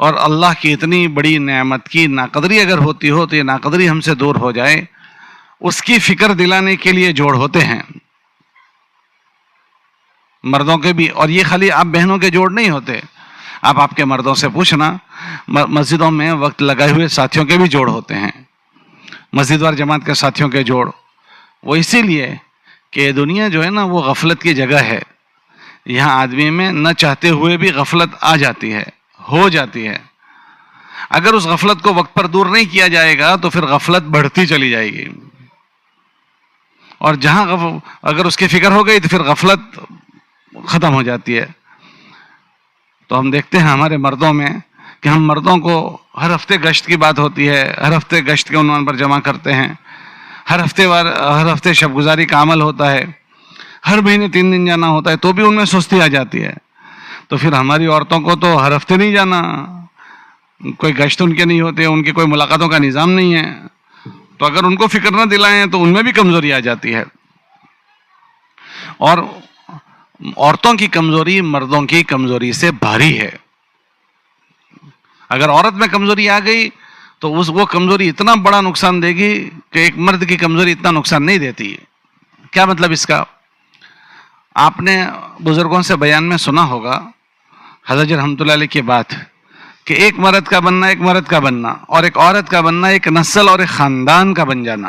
اور اللہ کی اتنی بڑی نعمت کی ناقدری اگر ہوتی ہو تو یہ ناقدری ہم سے دور ہو جائے، اس کی فکر دلانے کے لیے جوڑ ہوتے ہیں مردوں کے بھی. اور یہ خالی آپ بہنوں کے جوڑ نہیں ہوتے، آپ کے مردوں سے پوچھنا، مسجدوں میں وقت لگائے ہوئے ساتھیوں کے بھی جوڑ ہوتے ہیں، مسجد وار جماعت کے ساتھیوں کے جوڑ. وہ اسی لیے کہ دنیا جو ہے نا وہ غفلت کی جگہ ہے. یہاں آدمی میں نہ چاہتے ہوئے بھی غفلت آ جاتی ہے، ہو جاتی ہے. اگر اس غفلت کو وقت پر دور نہیں کیا جائے گا تو پھر غفلت بڑھتی چلی جائے گی، اور جہاں اگر اس کی فکر ہو گئی تو پھر غفلت ختم ہو جاتی ہے. تو ہم دیکھتے ہیں ہمارے مردوں میں کہ ہم مردوں کو ہر ہفتے گشت کی بات ہوتی ہے، ہر ہفتے گشت کے عنوان پر جمع کرتے ہیں، ہر ہفتے شب گزاری کا عمل ہوتا ہے، ہر مہینے 3 دن جانا ہوتا ہے، تو بھی ان میں سستی آ جاتی ہے. تو پھر ہماری عورتوں کو تو ہر ہفتے نہیں جانا، کوئی گشت ان کے نہیں ہوتے، ان کی کوئی ملاقاتوں کا نظام نہیں ہے. تو اگر ان کو فکر نہ دلائیں تو ان میں بھی کمزوری آ جاتی ہے. اور عورتوں کی کمزوری مردوں کی کمزوری سے بھاری ہے. اگر عورت میں کمزوری آ گئی تو وہ کمزوری اتنا بڑا نقصان دے گی کہ ایک مرد کی کمزوری اتنا نقصان نہیں دیتی. کیا مطلب اس کا؟ آپ نے بزرگوں سے بیان میں سنا ہوگا حضرت رحمۃ اللہ علیہ کی بات کہ ایک مرد کا بننا اور ایک عورت کا بننا ایک نسل اور ایک خاندان کا بن جانا.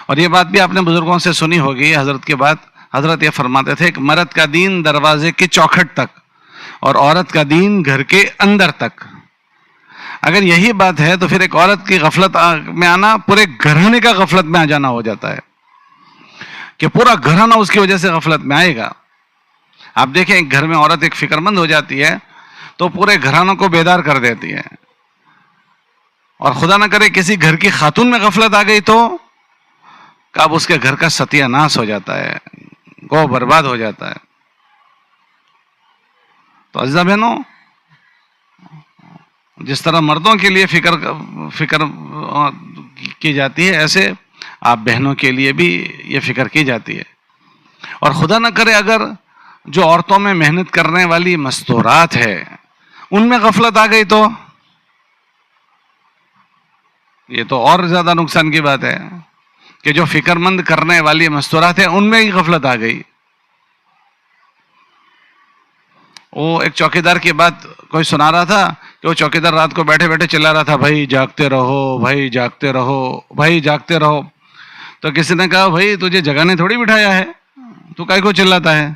اور یہ بات بھی آپ نے بزرگوں سے سنی ہوگی. حضرت کے بعد حضرت یہ فرماتے تھے کہ مرد کا دین دروازے کی چوکھٹ تک اور عورت کا دین گھر کے اندر تک. اگر یہی بات ہے تو پھر ایک عورت کی غفلت میں آنا پورے گھرانے کا غفلت میں آ جانا ہو جاتا ہے کہ پورا گھرانہ اس کی وجہ سے غفلت میں آئے گا. آپ دیکھیں ایک گھر میں عورت ایک فکر مند ہو جاتی ہے تو پورے گھرانوں کو بیدار کر دیتی ہے. اور خدا نہ کرے کسی گھر کی خاتون میں غفلت آ گئی تو اب اس کے گھر کا ستیہ ناش ہو جاتا ہے، گو برباد ہو جاتا ہے. تو عزیزہ بہنوں، جس طرح مردوں کے لیے فکر کی جاتی ہے ایسے آپ بہنوں کے لیے بھی یہ فکر کی جاتی ہے. اور خدا نہ کرے اگر جو عورتوں میں محنت کرنے والی مستورات ہے ان میں غفلت آ گئی تو یہ تو اور زیادہ نقصان کی بات ہے کہ جو فکر مند کرنے والی مستورات ہیں ان میں ہی غفلت آ گئی. وہ ایک چوکیدار کی بات کوئی سنا رہا تھا کہ وہ چوکیدار رات کو بیٹھے بیٹھے چلا رہا تھا، بھائی جاگتے رہو، بھائی جاگتے رہو، بھائی جاگتے رہو. تو کسی نے کہا بھائی تجھے جگانے تھوڑی بٹھایا ہے، تو کائے کو چلاتا ہے؟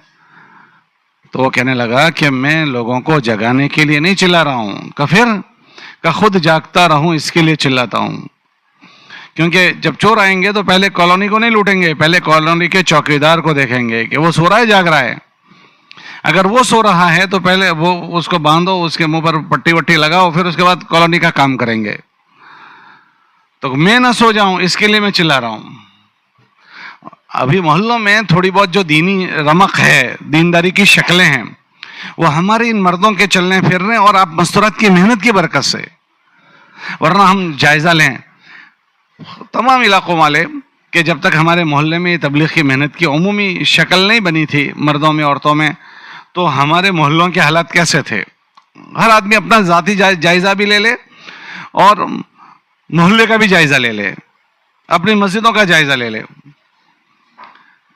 تو وہ کہنے لگا کہ میں لوگوں کو جگانے کے لیے نہیں چلا رہا ہوں، کہ خود جاگتا رہوں اس کے لیے چلاتا ہوں. کیونکہ جب چور آئیں گے تو پہلے کالونی کو نہیں لوٹیں گے، پہلے کالونی کے چوکیدار کو دیکھیں گے کہ وہ سو رہا ہے جاگ رہا ہے. اگر وہ سو رہا ہے تو پہلے وہ اس کو باندھو، اس کے منہ پر پٹی وٹی لگاؤ، پھر اس کے بعد کالونی کا کام کریں گے. تو میں نہ سو جاؤں اس کے لیے میں چلا رہا ہوں. ابھی محلوں میں تھوڑی بہت جو دینی رمق ہے، دینداری کی شکلیں ہیں، وہ ہمارے ان مردوں کے چلنے پھرنے اور آپ مستورات کی محنت کی برکت سے. ورنہ ہم جائزہ لیں تمام علاقوں والے کہ جب تک ہمارے محلے میں تبلیغ کی محنت کی عمومی شکل نہیں بنی تھی مردوں میں عورتوں میں، تو ہمارے محلوں کے حالات کیسے تھے. ہر آدمی اپنا ذاتی جائزہ بھی لے لے اور محلے کا بھی جائزہ لے لے، اپنی مسجدوں کا جائزہ لے لے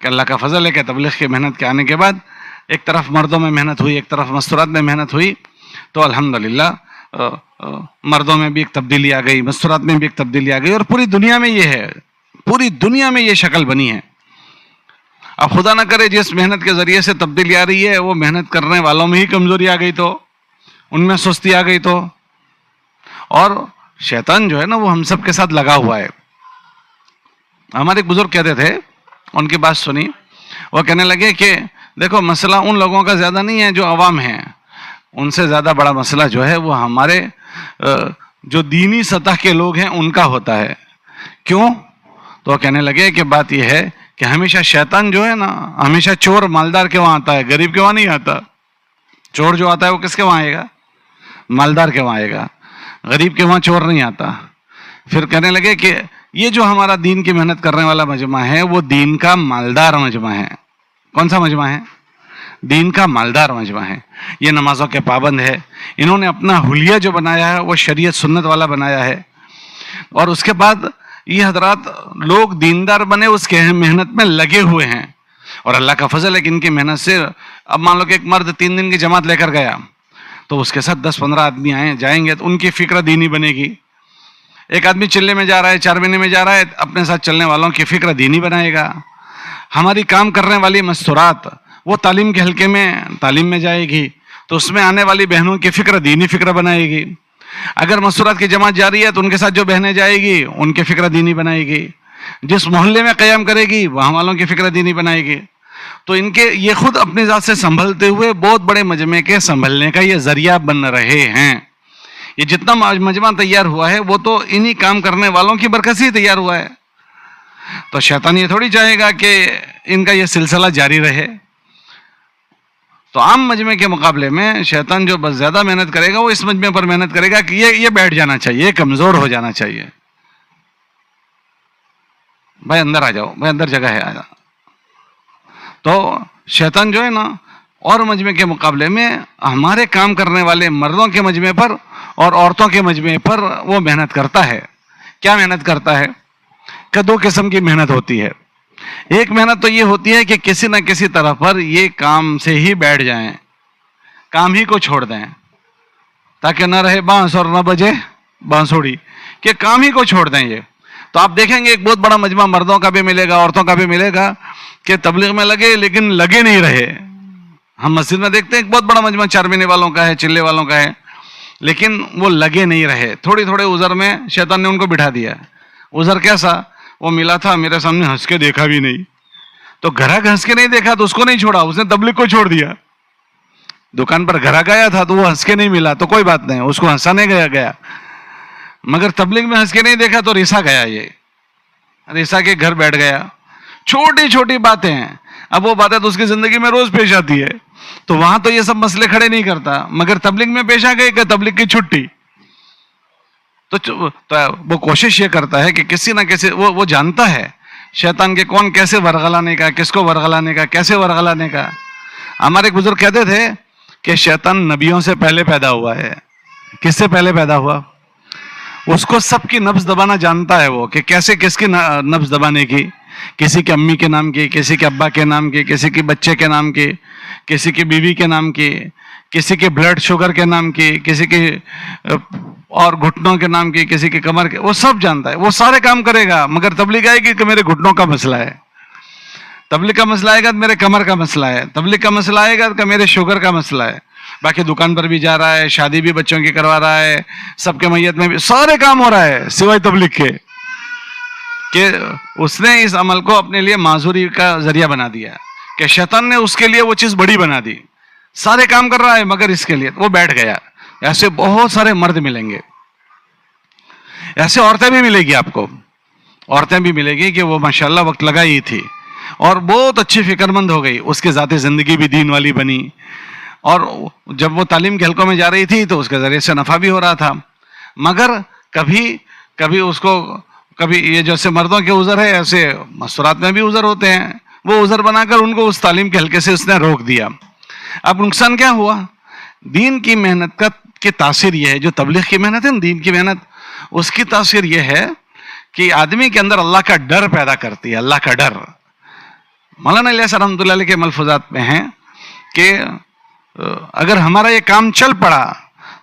کہ اللہ کا فضل ہے کہ تبلیغ کی محنت کے آنے کے بعد ایک طرف مردوں میں محنت ہوئی، ایک طرف مستورات میں محنت ہوئی، تو الحمدللہ مردوں میں بھی ایک تبدیلی آ گئی، مستورات میں بھی ایک تبدیلی آ گئی، اور پوری دنیا میں یہ ہے، پوری دنیا میں یہ شکل بنی ہے. اب خدا نہ کرے جس محنت کے ذریعے سے تبدیلی آ رہی ہے وہ محنت کرنے والوں میں ہی کمزوری آ گئی، تو ان میں سستی آ گئی تو. اور شیطان جو ہے نا وہ ہم سب کے ساتھ لگا ہوا ہے. ہمارے ایک بزرگ کہتے تھے، ان کی بات سنی، وہ کہنے لگے کہ دیکھو مسئلہ ان لوگوں کا زیادہ نہیں ہے جو عوام ہیں، ان سے زیادہ بڑا مسئلہ جو ہے وہ ہمارے جو دینی سطح کے لوگ ہیں ان کا ہوتا ہے. کیوں؟ تو وہ کہنے لگے کہ بات یہ ہے کہ ہمیشہ شیطان جو ہے نا، ہمیشہ چور مالدار کے وہاں آتا ہے، غریب کے وہاں نہیں آتا. چور جو آتا ہے وہ کس کے وہاں آئے گا؟ مالدار کے وہاں آئے گا، غریب کے وہاں چور نہیں آتا. پھر کہنے لگے کہ یہ جو ہمارا دین کی محنت کرنے والا مجمع ہے وہ دین کا مالدار مجمع ہے. کون سا مجمع ہے؟ دین کا مالدار مجمع ہے، یہ نمازوں کے پابند ہے، انہوں نے اپنا حلیہ جو بنایا ہے وہ شریعت سنت والا بنایا ہے، اور اس کے بعد یہ حضرات لوگ دیندار بنے اس کے محنت میں لگے ہوئے ہیں، اور اللہ کا فضل ہے کہ ان کی محنت سے اب مان لو کہ ایک مرد 3 دن کی جماعت لے کر گیا تو اس کے ساتھ 10-15 آدمی جائیں گے تو ان کی فکر دینی بنے گی. ایک آدمی چلے میں جا رہا ہے، 4 مہینے میں جا رہا ہے، اپنے ساتھ چلنے والوں کی فکر دینی بنائے گا. ہماری کام کرنے والی مستورات وہ تعلیم کے حلقے میں تعلیم میں جائے گی تو اس میں آنے والی بہنوں کی فکر دینی فکر بنائے گی. اگر مستورات کی جماعت جاری ہے تو ان کے ساتھ جو بہنیں جائے گی ان کی فکر دینی بنائے گی. جس محلے میں قیام کرے گی وہاں والوں کی فکر دینی بنائے گی. تو ان کے یہ خود اپنی ذات سے سنبھلتے ہوئے بہت بڑے مجمع کے سنبھلنے کا یہ ذریعہ بن رہے ہیں. یہ جتنا مجمع تیار ہوا ہے وہ تو انہی کام کرنے والوں کی برکت سے ہی تیار ہوا ہے. تو شیطان یہ تھوڑی چاہے گا کہ ان کا یہ سلسلہ جاری رہے. تو عام مجمع کے مقابلے میں شیطان جو بس زیادہ محنت کرے گا وہ اس مجمع پر محنت کرے گا کہ یہ بیٹھ جانا چاہیے، یہ کمزور ہو جانا چاہیے. بھائی اندر آ جاؤ، بھائی اندر جگہ ہے، آ جاؤ. تو شیطان جو ہے نا اور مجمع کے مقابلے میں ہمارے کام کرنے والے مردوں کے مجمع پر اور عورتوں کے مجمع پر وہ محنت کرتا ہے. کیا محنت کرتا ہے؟ کہ 2 قسم کی محنت ہوتی ہے. ایک محنت تو یہ ہوتی ہے کہ کسی نہ کسی طرح پر یہ کام سے ہی بیٹھ جائیں، کام ہی کو چھوڑ دیں تاکہ نہ رہے بانس اور نہ بجے بانسوڑی، کہ کام ہی کو چھوڑ دیں. یہ تو آپ دیکھیں گے ایک بہت بڑا مجمع مردوں کا بھی ملے گا، عورتوں کا بھی ملے گا کہ تبلیغ میں لگے لیکن لگے نہیں رہے. ہم مسجد میں دیکھتے ہیں ایک بہت بڑا مجمع 4 مہینے والوں کا ہے، چلے والوں کا ہے، لیکن وہ لگے نہیں رہے. تھوڑے عذر میں شیطان نے ان کو بٹھا دیا. عذر کیسا؟ وہ ملا تھا میرے سامنے، ہنس کے دیکھا بھی نہیں. تو گھراک ہنس کے نہیں دیکھا تو اس کو نہیں چھوڑا، اس نے تبلیغ کو چھوڑ دیا. دکان پر گھراک آیا تھا تو وہ ہنس کے نہیں ملا تو کوئی بات نہیں، اس کو ہنسانے گیا. مگر تبلیغ میں ہنس کے نہیں دیکھا تو ریسا گیا، یہ ریسا کے گھر بیٹھ گیا. چھوٹی چھوٹی باتیں ہیں، اب وہ باتیں تو اس کی زندگی میں روز پیش آتی ہے تو وہاں تو یہ سب مسئلے کھڑے نہیں کرتا، مگر تبلیغ میں پیش آ گئے کہ تبلیغ کی چھٹی. تو وہ کوشش یہ کرتا ہے کہ کسی نہ کسی وہ جانتا ہے شیطان کے کون کیسے ورغلانے کا، کس کو ورغلانے کا، کیسے ورغلانے کا. ہمارے ایک بزرگ کہتے تھے کہ شیطان نبیوں سے پہلے پیدا ہوا ہے. کس سے پہلے پیدا ہوا؟ اس کو سب کی نبض دبانا جانتا ہے وہ، کہ کیسے کس کی نبض دبانے کی. کسی کے امی کے نام کی، کسی کے ابا کے نام کی، کسی کے بچے کے نام کی، کسی کی بیوی کے نام کی، کسی کے بلڈ شوگر کے نام کی، کسی کے اور گھٹنوں کے نام کی، کسی کے کمر کے، وہ سب جانتا ہے. وہ سارے کام کرے گا مگر تبلیغ آئے گی کہ میرے گھٹنوں کا مسئلہ ہے، تبلیغ کا مسئلہ آئے گا تو میرے کمر کا مسئلہ ہے، تبلیغ کا مسئلہ آئے گا کہ میرے شوگر کا مسئلہ ہے. باقی دکان پر بھی جا رہا ہے، شادی بھی بچوں کی کروا رہا ہے، سب کے میت میں بھی سارے کام ہو رہا ہے سوائے تبلیغ کے، کہ اس نے اس عمل کو اپنے لیے معذوری کا ذریعہ بنا دیا، کہ شیطان نے اس کے لیے وہ چیز بڑی بنا دی. سارے کام کر رہا ہے مگر اس کے لیے وہ بیٹھ گیا. ایسے بہت سارے مرد ملیں گے، ایسے عورتیں بھی ملے گی. آپ کو عورتیں بھی ملے گی کہ وہ ماشاءاللہ وقت لگائی تھی اور بہت اچھی فکر مند ہو گئی، اس کی ذاتی زندگی بھی دین والی بنی، اور جب وہ تعلیم کے حلقوں میں جا رہی تھی تو اس کے ذریعے سے نفع بھی ہو رہا تھا. مگر کبھی اس کو کبھی یہ جیسے مردوں کے عذر ہے ایسے مستورات میں بھی عذر ہوتے ہیں، وہ عذر بنا کر ان کو اس تعلیم کے حلقے سے اس نے روک دیا. اب نقصان کیا ہوا؟ دین کی محنت کی تاثیر یہ ہے، جو تبلیغ کی محنت ہے نا، دین کی محنت، اس کی تاثیر یہ ہے کہ آدمی کے اندر اللہ کا ڈر پیدا کرتی ہے. اللہ کا ڈر مولانا الیاس رحمۃ اللہ علیہ کے ملفوظات میں ہیں کہ اگر ہمارا یہ کام چل پڑا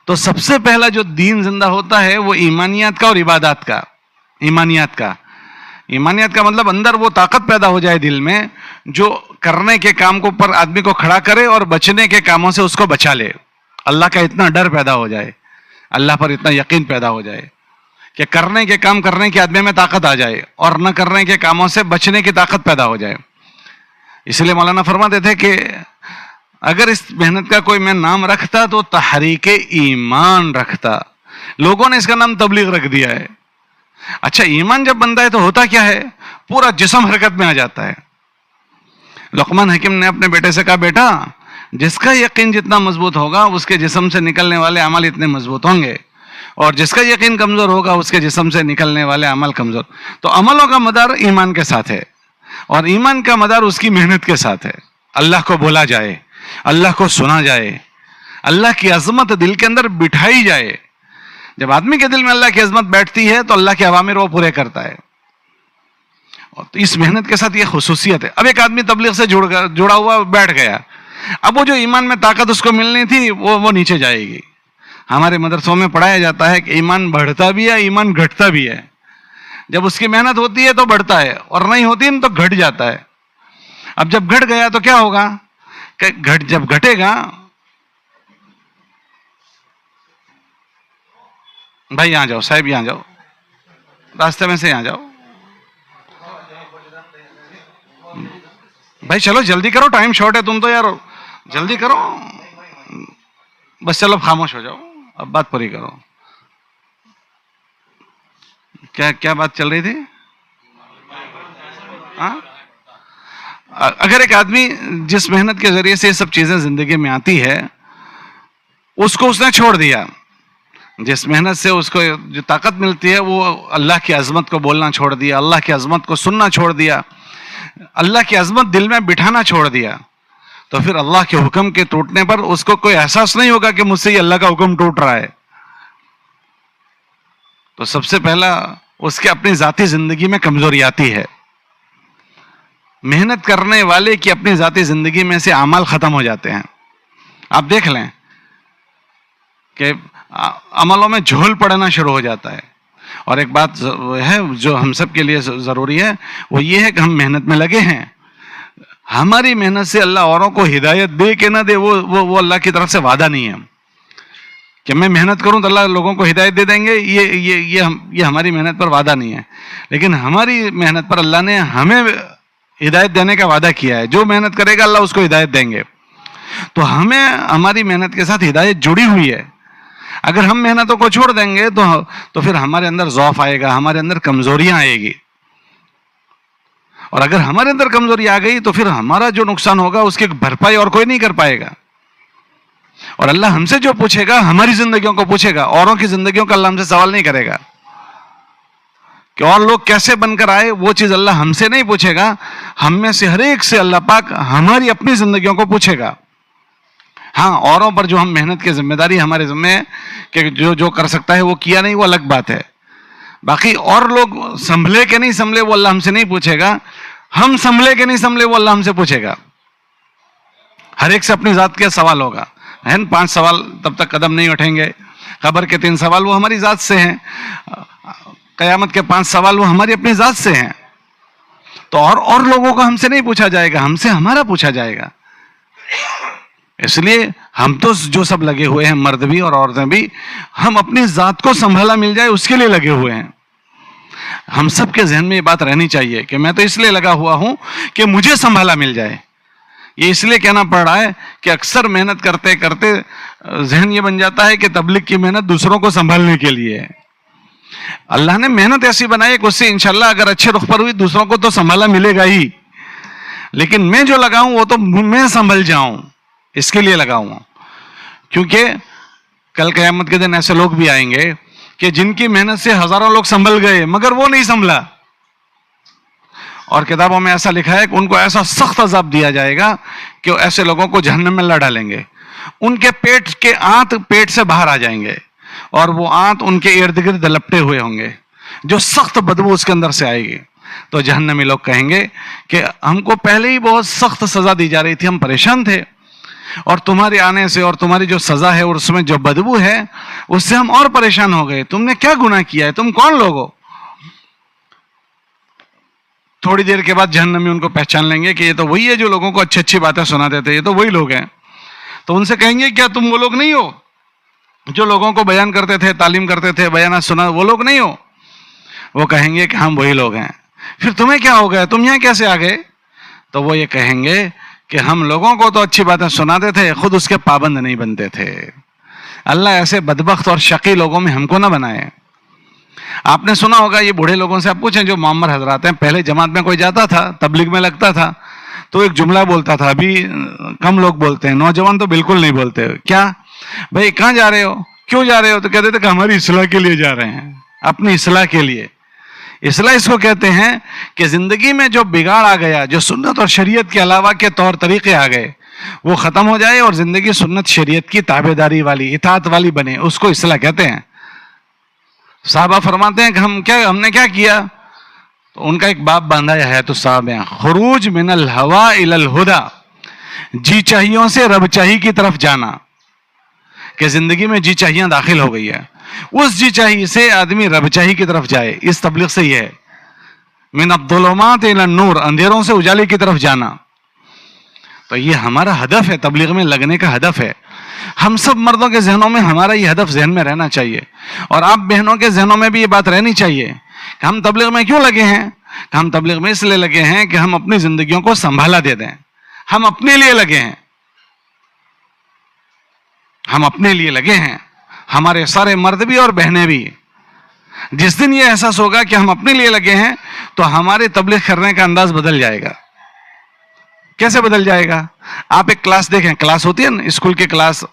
تو سب سے پہلا جو دین زندہ ہوتا ہے وہ ایمانیات کا اور عبادات کا. ایمانیات کا مطلب اندر وہ طاقت پیدا ہو جائے دل میں جو کرنے کے کام کو پر آدمی کو کھڑا کرے اور بچنے کے کاموں سے اس کو بچا لے. اللہ کا اتنا ڈر پیدا ہو جائے، اللہ پر اتنا یقین پیدا ہو جائے کہ کرنے کے کام کرنے کی آدمی میں طاقت آ جائے اور نہ کرنے کے کاموں سے بچنے کی طاقت پیدا ہو جائے. اس لیے مولانا فرماتے تھے کہ اگر اس محنت کا کوئی میں نام رکھتا تو تحریک ایمان رکھتا. لوگوں نے اس کا نام تبلیغ رکھ دیا ہے. اچھا، ایمان جب بنتا ہے تو ہوتا کیا ہے؟ پورا جسم حرکت میں آ جاتا ہے. لقمان حکیم نے اپنے بیٹے سے کہا، بیٹا جس کا یقین جتنا مضبوط ہوگا اس کے جسم سے نکلنے والے عمل اتنے مضبوط ہوں گے، اور جس کا یقین کمزور ہوگا اس کے جسم سے نکلنے والے عمل کمزور. تو عملوں کا مدار ایمان کے ساتھ ہے اور ایمان کا مدار اس کی محنت کے ساتھ ہے. اللہ کو بولا جائے، اللہ کو سنا جائے, اللہ کی عظمت دل کے اندر بٹھائی جائے. جب آدمی کے دل میں اللہ کی عظمت بیٹھتی ہے تو اللہ کے اوامر وہ پورے کرتا ہے. اور اس محنت کے ساتھ یہ خصوصیت ہے. اب ایک آدمی تبلیغ سے جڑا ہوا بیٹھ گیا, اب وہ جو ایمان میں طاقت اس کو ملنی تھی وہ نیچے جائے گی. ہمارے مدرسوں میں پڑھایا جاتا ہے کہ ایمان بڑھتا بھی ہے, ایمان گھٹتا بھی ہے. جب اس کی محنت ہوتی ہے تو بڑھتا ہے, اور نہیں ہوتی ہے تو گھٹ جاتا ہے. اب جب گھٹ گیا تو کیا ہوگا کہ جب گھٹے گا, بھائی یہاں جاؤ, صاحب یہاں جاؤ, راستے میں سے یہاں جاؤ بھائی, چلو جلدی کرو, ٹائم شارٹ ہے, تم تو یار جلدی کرو بس. چلو خاموش ہو جاؤ, اب بات پوری کرو. کیا بات چل رہی تھی؟ اگر ایک آدمی جس محنت کے ذریعے سے یہ سب چیزیں زندگی میں آتی ہے, اس کو اس نے چھوڑ دیا, جس محنت سے اس کو جو طاقت ملتی ہے وہ اللہ کی عظمت کو بولنا چھوڑ دیا, اللہ کی عظمت کو سننا چھوڑ دیا, اللہ کی عظمت دل میں بٹھانا چھوڑ دیا, تو پھر اللہ کے حکم کے ٹوٹنے پر اس کو کوئی احساس نہیں ہوگا کہ مجھ سے یہ اللہ کا حکم ٹوٹ رہا ہے. تو سب سے پہلا اس کے اپنی ذاتی زندگی میں کمزوری آتی ہے. محنت کرنے والے کی اپنی ذاتی زندگی میں سے اعمال ختم ہو جاتے ہیں. آپ دیکھ لیں کہ عملوں میں جھول پڑنا شروع ہو جاتا ہے. اور ایک بات ہے جو ہم سب کے لیے ضروری ہے, وہ یہ ہے کہ ہم محنت میں لگے ہیں. ہماری محنت سے اللہ اوروں کو ہدایت دے کہ نہ دے, وہ اللہ کی طرف سے وعدہ نہیں ہے کہ میں محنت کروں تو اللہ لوگوں کو ہدایت دے دیں گے. یہ ہماری محنت پر وعدہ نہیں ہے. لیکن ہماری محنت پر اللہ نے ہمیں ہدایت دینے کا وعدہ کیا ہے. جو محنت کرے گا اللہ اس کو ہدایت دیں گے. تو ہمیں ہماری محنت کے ساتھ ہدایت جڑی ہوئی ہے. اگر ہم محنتوں کو چھوڑ دیں گے تو پھر ہمارے اندر ضعف آئے گا, ہمارے اندر کمزوریاں آئے گی. اور اگر ہمارے اندر کمزوری آ گئی تو پھر ہمارا جو نقصان ہوگا اس کی بھرپائی اور کوئی نہیں کر پائے گا. اور اللہ ہم سے جو پوچھے گا ہماری زندگیوں کو پوچھے گا, اوروں کی زندگیوں کا اللہ ہم سے سوال نہیں کرے گا کہ اور لوگ کیسے بن کر آئے. وہ چیز اللہ ہم سے نہیں پوچھے گا. ہم میں سے ہر ایک سے اللہ پاک ہماری اپنی زندگیوں کو پوچھے گا. ہاں, اوروں پر جو ہم محنت کی ذمہ داری ہمارے ذمہ ہے کہ جو کر سکتا ہے وہ کیا نہیں, وہ الگ بات ہے. باقی اور لوگ سنبھلے کہ نہیں سنبھلے وہ اللہ ہم سے نہیں پوچھے گا. ہم سنبھلے کہ نہیں سنبھلے وہ اللہ ہم سے پوچھے گا. ہر ایک سے اپنی ذات کا سوال ہوگا. 5 سوال تب تک قدم نہیں اٹھیں گے. قبر کے 3 سوال وہ ہماری ذات سے ہیں. قیامت کے 5 سوال وہ ہماری اپنی ذات سے ہیں. تو اور لوگوں کو ہم سے نہیں پوچھا جائے گا, ہم سے ہمارا پوچھا جائے گا. اس لیے ہم تو جو سب لگے ہوئے ہیں, مرد بھی اور عورتیں بھی, ہم اپنی ذات کو سنبھالا مل جائے اس کے لیے لگے ہوئے ہیں. ہم سب کے ذہن میں یہ بات رہنی چاہیے کہ میں تو اس لیے لگا ہوا ہوں کہ مجھے سنبھالا مل جائے. یہ اس لیے کہنا پڑ رہا ہے کہ اکثر محنت کرتے کرتے ذہن یہ بن جاتا ہے کہ تبلیغ کی محنت دوسروں کو سنبھالنے کے لیے ہے. اللہ نے محنت ایسی بنائی کہ اس سے انشاءاللہ اگر اچھے رخ پر ہوئی دوسروں کو تو سنبھالا ملے گا ہی. لیکن میں جو لگاؤں وہ تو میں سنبھل جاؤں, اس کے لیے لگاؤں. کیونکہ کل قیامت کے دن ایسے لوگ بھی آئیں گے کہ جن کی محنت سے ہزاروں لوگ سنبھل گئے مگر وہ نہیں سنبھلا. اور کتابوں میں ایسا لکھا ہے کہ ان کو ایسا سخت عذاب دیا جائے گا کہ وہ ایسے لوگوں کو جہنم میں لا ڈالیں گے. ان کے پیٹ کے آنت پیٹ سے باہر آ جائیں گے اور وہ آنت ان کے ارد گرد لپٹے ہوئے ہوں گے, جو سخت بدبو اس کے اندر سے آئے گی. تو جہنمی لوگ کہیں گے کہ ہم کو پہلے ہی بہت سخت سزا دی جا رہی تھی, ہم پریشان تھے, اور تمہارے آنے سے اور تمہاری جو سزا ہے اور اس میں جو بدبو ہے اس سے ہم اور پریشان ہو گئے. تم نے کیا گناہ کیا ہے, تم کون لوگ ہو؟ تھوڑی دیر کے بعد جہنمی ان کو پہچان لیں گے کہ یہ تو وہی ہے جو لوگوں کو اچھی اچھی باتیں سناتے تھے, یہ تو وہی لوگ ہیں. تو ان سے کہیں گے کیا تم وہ لوگ نہیں ہو جو لوگوں کو بیان کرتے تھے, تعلیم کرتے تھے, بیانات سنا, وہ لوگ نہیں ہو؟ وہ کہیں گے کہ ہم وہی لوگ ہیں. پھر تمہیں کیا ہو گیا, تم یہاں کیسے آ گئے؟ تو وہ یہ کہیں گے کہ ہم لوگوں کو تو اچھی باتیں سناتے تھے, خود اس کے پابند نہیں بنتے تھے. اللہ ایسے بدبخت اور شقی لوگوں میں ہم کو نہ بنائے. آپ نے سنا ہوگا, یہ بوڑھے لوگوں سے آپ پوچھیں جو معمر حضرات ہیں, پہلے جماعت میں کوئی جاتا تھا, تبلیغ میں لگتا تھا تو ایک جملہ بولتا تھا, ابھی کم لوگ بولتے ہیں, نوجوان تو بالکل نہیں بولتے. کیا بھائی کہاں جا رہے ہو, کیوں جا رہے ہو؟ تو کہتے تھے کہ ہماری اصلاح کے لیے جا رہے ہیں, اپنی اصلاح کے لیے. اصلاح اس کو کہتے ہیں کہ زندگی میں جو بگاڑ آ گیا, جو سنت اور شریعت کے علاوہ کے طور طریقے آ گئے, وہ ختم ہو جائے اور زندگی سنت شریعت کی تابعداری والی اطاعت والی بنے, اس کو اصلاح کہتے ہیں. صحابہ فرماتے ہیں کہ ہم نے کیا کیا, تو ان کا ایک باب باندھا ہے تو صاحب ہیں, خروج من الہوا الی الہدا, جی چاہیوں سے رب چاہی کی طرف جانا, کہ زندگی میں جی چاہیاں داخل ہو گئی ہے, اس جی چاہی سے آدمی رب چاہی کی طرف جائے. اس تبلیغ سے یہ ہے, من الظلمات الی النور, اندھیروں سے اجالے کی طرف جانا. تو یہ ہمارا ہدف ہے, تبلیغ میں لگنے کا ہدف ہے. ہم سب مردوں کے ذہنوں میں ہمارا یہ ہدف ذہن میں رہنا چاہیے, اور آپ بہنوں کے ذہنوں میں بھی یہ بات رہنی چاہیے کہ ہم تبلیغ میں کیوں لگے ہیں. کہ ہم تبلیغ میں اس لیے لگے ہیں کہ ہم اپنی زندگیوں کو سنبھالا دے دیں. ہم اپنے لیے لگے ہیں, ہم اپنے لیے لگے ہیں, ہمارے سارے مرد بھی اور بہنیں بھی. جس دن یہ احساس ہوگا کہ ہم اپنے لیے لگے ہیں تو ہمارے تبلیغ کرنے کا انداز بدل جائے گا. کیسے بدل جائے گا؟ آپ ایک کلاس دیکھیں, کلاس ہوتی ہے نا اسکول کی کلاس,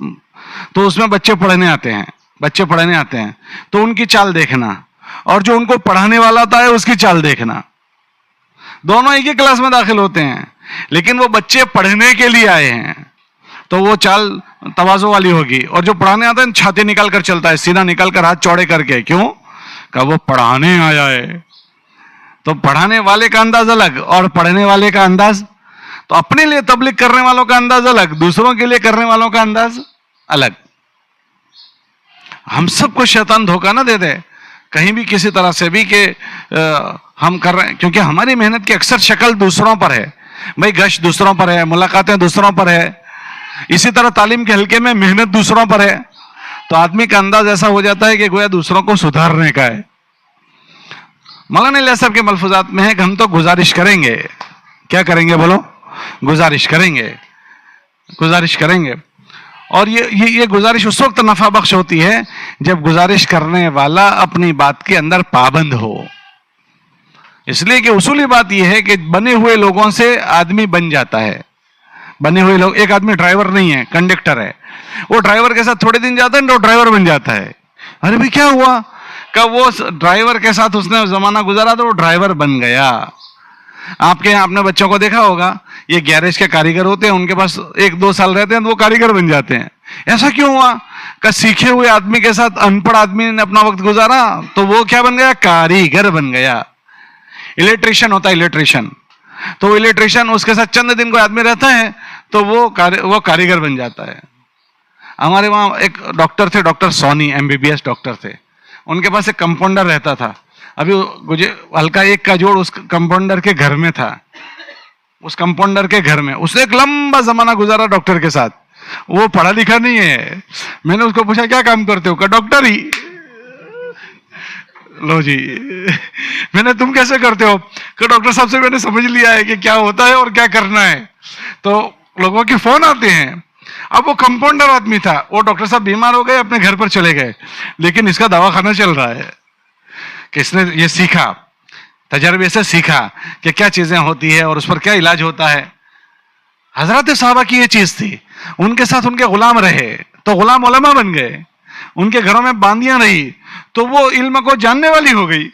تو اس میں بچے پڑھنے آتے ہیں, تو ان کی چال دیکھنا, اور جو ان کو پڑھانے والا ہوتا ہے اس کی چال دیکھنا. دونوں ایک ہی کلاس میں داخل ہوتے ہیں, لیکن وہ بچے پڑھنے کے لیے آئے ہیں تو وہ چال تواضع والی ہوگی, اور جو پڑھانے آتا ہے چھاتی نکال کر چلتا ہے, سینہ نکال کر, ہاتھ چوڑے کر کے. کیوں؟ کہ وہ پڑھانے آیا ہے. تو پڑھانے والے کا انداز الگ اور پڑھنے والے کا انداز, تو اپنے لیے تبلیغ کرنے والوں کا انداز الگ, دوسروں کے لیے کرنے والوں کا انداز الگ. ہم سب کو شیطان دھوکہ نہ دے دے کہیں بھی کسی طرح سے بھی کہ ہم کر رہے ہیں, کیونکہ ہماری محنت کی اکثر شکل دوسروں پر ہے. بھائی گشت دوسروں پر ہے, ملاقاتیں دوسروں پر ہے, اسی طرح تعلیم کے حلقے میں محنت دوسروں پر ہے. تو آدمی کا انداز ایسا ہو جاتا ہے کہ گویا دوسروں کو سدھارنے کا ہے. مولانا الیاس صاحب کے ملفوظات میں ہے کہ ہم تو گزارش کریں گے. کیا کریں گے بولو؟ گزارش کریں گے. اور یہ گزارش اس وقت نفع بخش ہوتی ہے جب گزارش کرنے والا اپنی بات کے اندر پابند ہو. اس لیے کہ اصولی بات یہ ہے کہ بنے ہوئے لوگوں سے آدمی بن جاتا ہے. بنے ہوئے لوگ, ایک آدمی ڈرائیور نہیں ہے, کنڈکٹر ہے, وہ ڈرائیور کے ساتھ تھوڑے دن جاتا ہے تو ڈرائیور بن جاتا ہے. ارے بھائی کیا ہوا؟ کہ وہ ڈرائیور کے ساتھ اس نے زمانہ گزارا تو وہ ڈرائیور بن گیا. آپ کے یہاں اپنے بچوں کو دیکھا ہوگا, یہ گیریج کے کاریگر ہوتے ہیں, ان کے پاس 1-2 سال رہتے ہیں تو وہ کاریگر بن جاتے ہیں. ایسا کیوں ہوا؟ کہ سیکھے ہوئے آدمی کے ساتھ ان پڑھ آدمی نے اپنا وقت گزارا تو وہ کیا بن گیا؟ کاریگر بن گیا. الیکٹریشین ہوتا ہے, الیکٹریشین, تو وہ الیکٹریشین اس کے ساتھ چند دن کوئی آدمی رہتا ہے تو وہ کاریگر بن جاتا ہے. ہمارے وہاں ایک ڈاکٹر تھے, ڈاکٹر سونی, MBBS ڈاکٹر تھے. ان کے پاس ایک کمپاؤنڈر رہتا تھا. ابھی ہلکا 1 کا جوڑ اس کمپاؤنڈر کے گھر میں تھا. اس کمپاؤنڈر کے گھر میں اس نے ایک لمبا زمانہ گزارا ڈاکٹر کے ساتھ. وہ پڑھا لکھا نہیں ہے. میں نے اس کو پوچھا کیا کام کرتے ہو؟ کہ ڈاکٹر ہی. لو جی, میں نے تم کیسے کرتے ہو؟ کہ ڈاکٹر صاحب سے میں نے سمجھ لیا ہے کہ کیا ہوتا ہے اور کیا کرنا ہے. تو لوگوں کے فون آتے ہیں. اب وہ کمپاؤنڈر آدمی تھا, وہ ڈاکٹر صاحب بیمار ہو گئے, اپنے گھر پر چلے گئے, لیکن اس کا دواخانہ چل رہا ہے کہ اس نے یہ سیکھا, تجربے سے سیکھا کہ کیا چیزیں ہوتی ہے اور اس پر کیا علاج ہوتا ہے. حضرات صحابہ کی یہ چیز تھی. ان کے ساتھ ان کے غلام رہے تو غلام علماء بن گئے. ان کے گھروں میں باندیاں رہی تو وہ علم کو جاننے والی ہو گئی.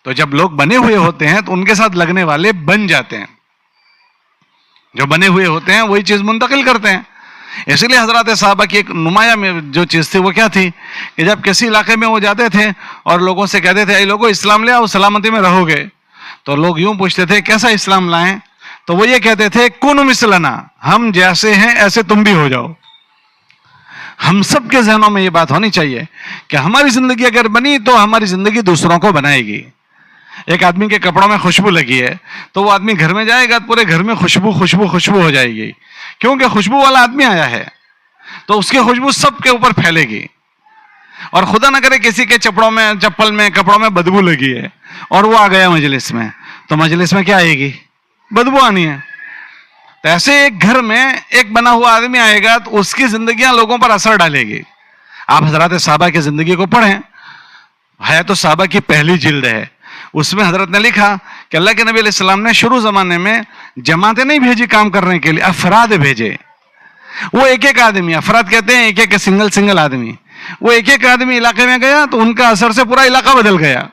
تو جب لوگ بنے ہوئے ہوتے ہیں تو ان کے ساتھ لگنے والے بن جاتے ہیں. جو بنے ہوئے ہوتے ہیں وہی چیز منتقل کرتے ہیں. اسی لیے حضرات صحابہ کی ایک نمایاں میں جو چیز تھی وہ کیا تھی کہ جب کسی علاقے میں وہ جاتے تھے اور لوگوں سے کہتے تھے اے لوگوں اسلام لے آؤ, سلامتی میں رہو گے, تو لوگ یوں پوچھتے تھے کیسا اسلام لائیں؟ تو وہ یہ کہتے تھے کونوا مثلنا, ہم جیسے ہیں ایسے تم بھی ہو جاؤ. ہم سب کے ذہنوں میں یہ بات ہونی چاہیے کہ ہماری زندگی اگر بنی تو ہماری زندگی دوسروں کو بنائے گی. ایک آدمی کے کپڑوں میں خوشبو لگی ہے تو وہ آدمی گھر میں جائے گا, پورے گھر میں خوشبو خوشبو خوشبو ہو جائے گی, کیونکہ خوشبو والا آدمی آیا ہے تو اس کی خوشبو سب کے اوپر پھیلے گی. اور خدا نہ کرے کسی کے چپل میں کپڑوں میں بدبو لگی ہے اور وہ آ گیا مجلس میں, تو مجلس میں کیا آئے گی؟ بدبو آنی ہے. تو ایسے ایک گھر میں ایک بنا ہوا آدمی آئے گا تو اس کی زندگیاں لوگوں پر اثر ڈالے گی. آپ حضرات صحابہ کی زندگی کو پڑھیں, حیات الصحابہ کی پہلی جلد ہے, اس میں حضرت نے لکھا کہ اللہ کے نبی علیہ السلام نے شروع زمانے میں جماعتیں نہیں بھیجی کام کرنے کے لیے, افراد بھیجے. وہ ایک آدمی, افراد کہتے ہیں ایک سنگل آدمی, وہ ایک آدمی علاقے میں گیا تو ان کا اثر سے پورا علاقہ بدل گیا.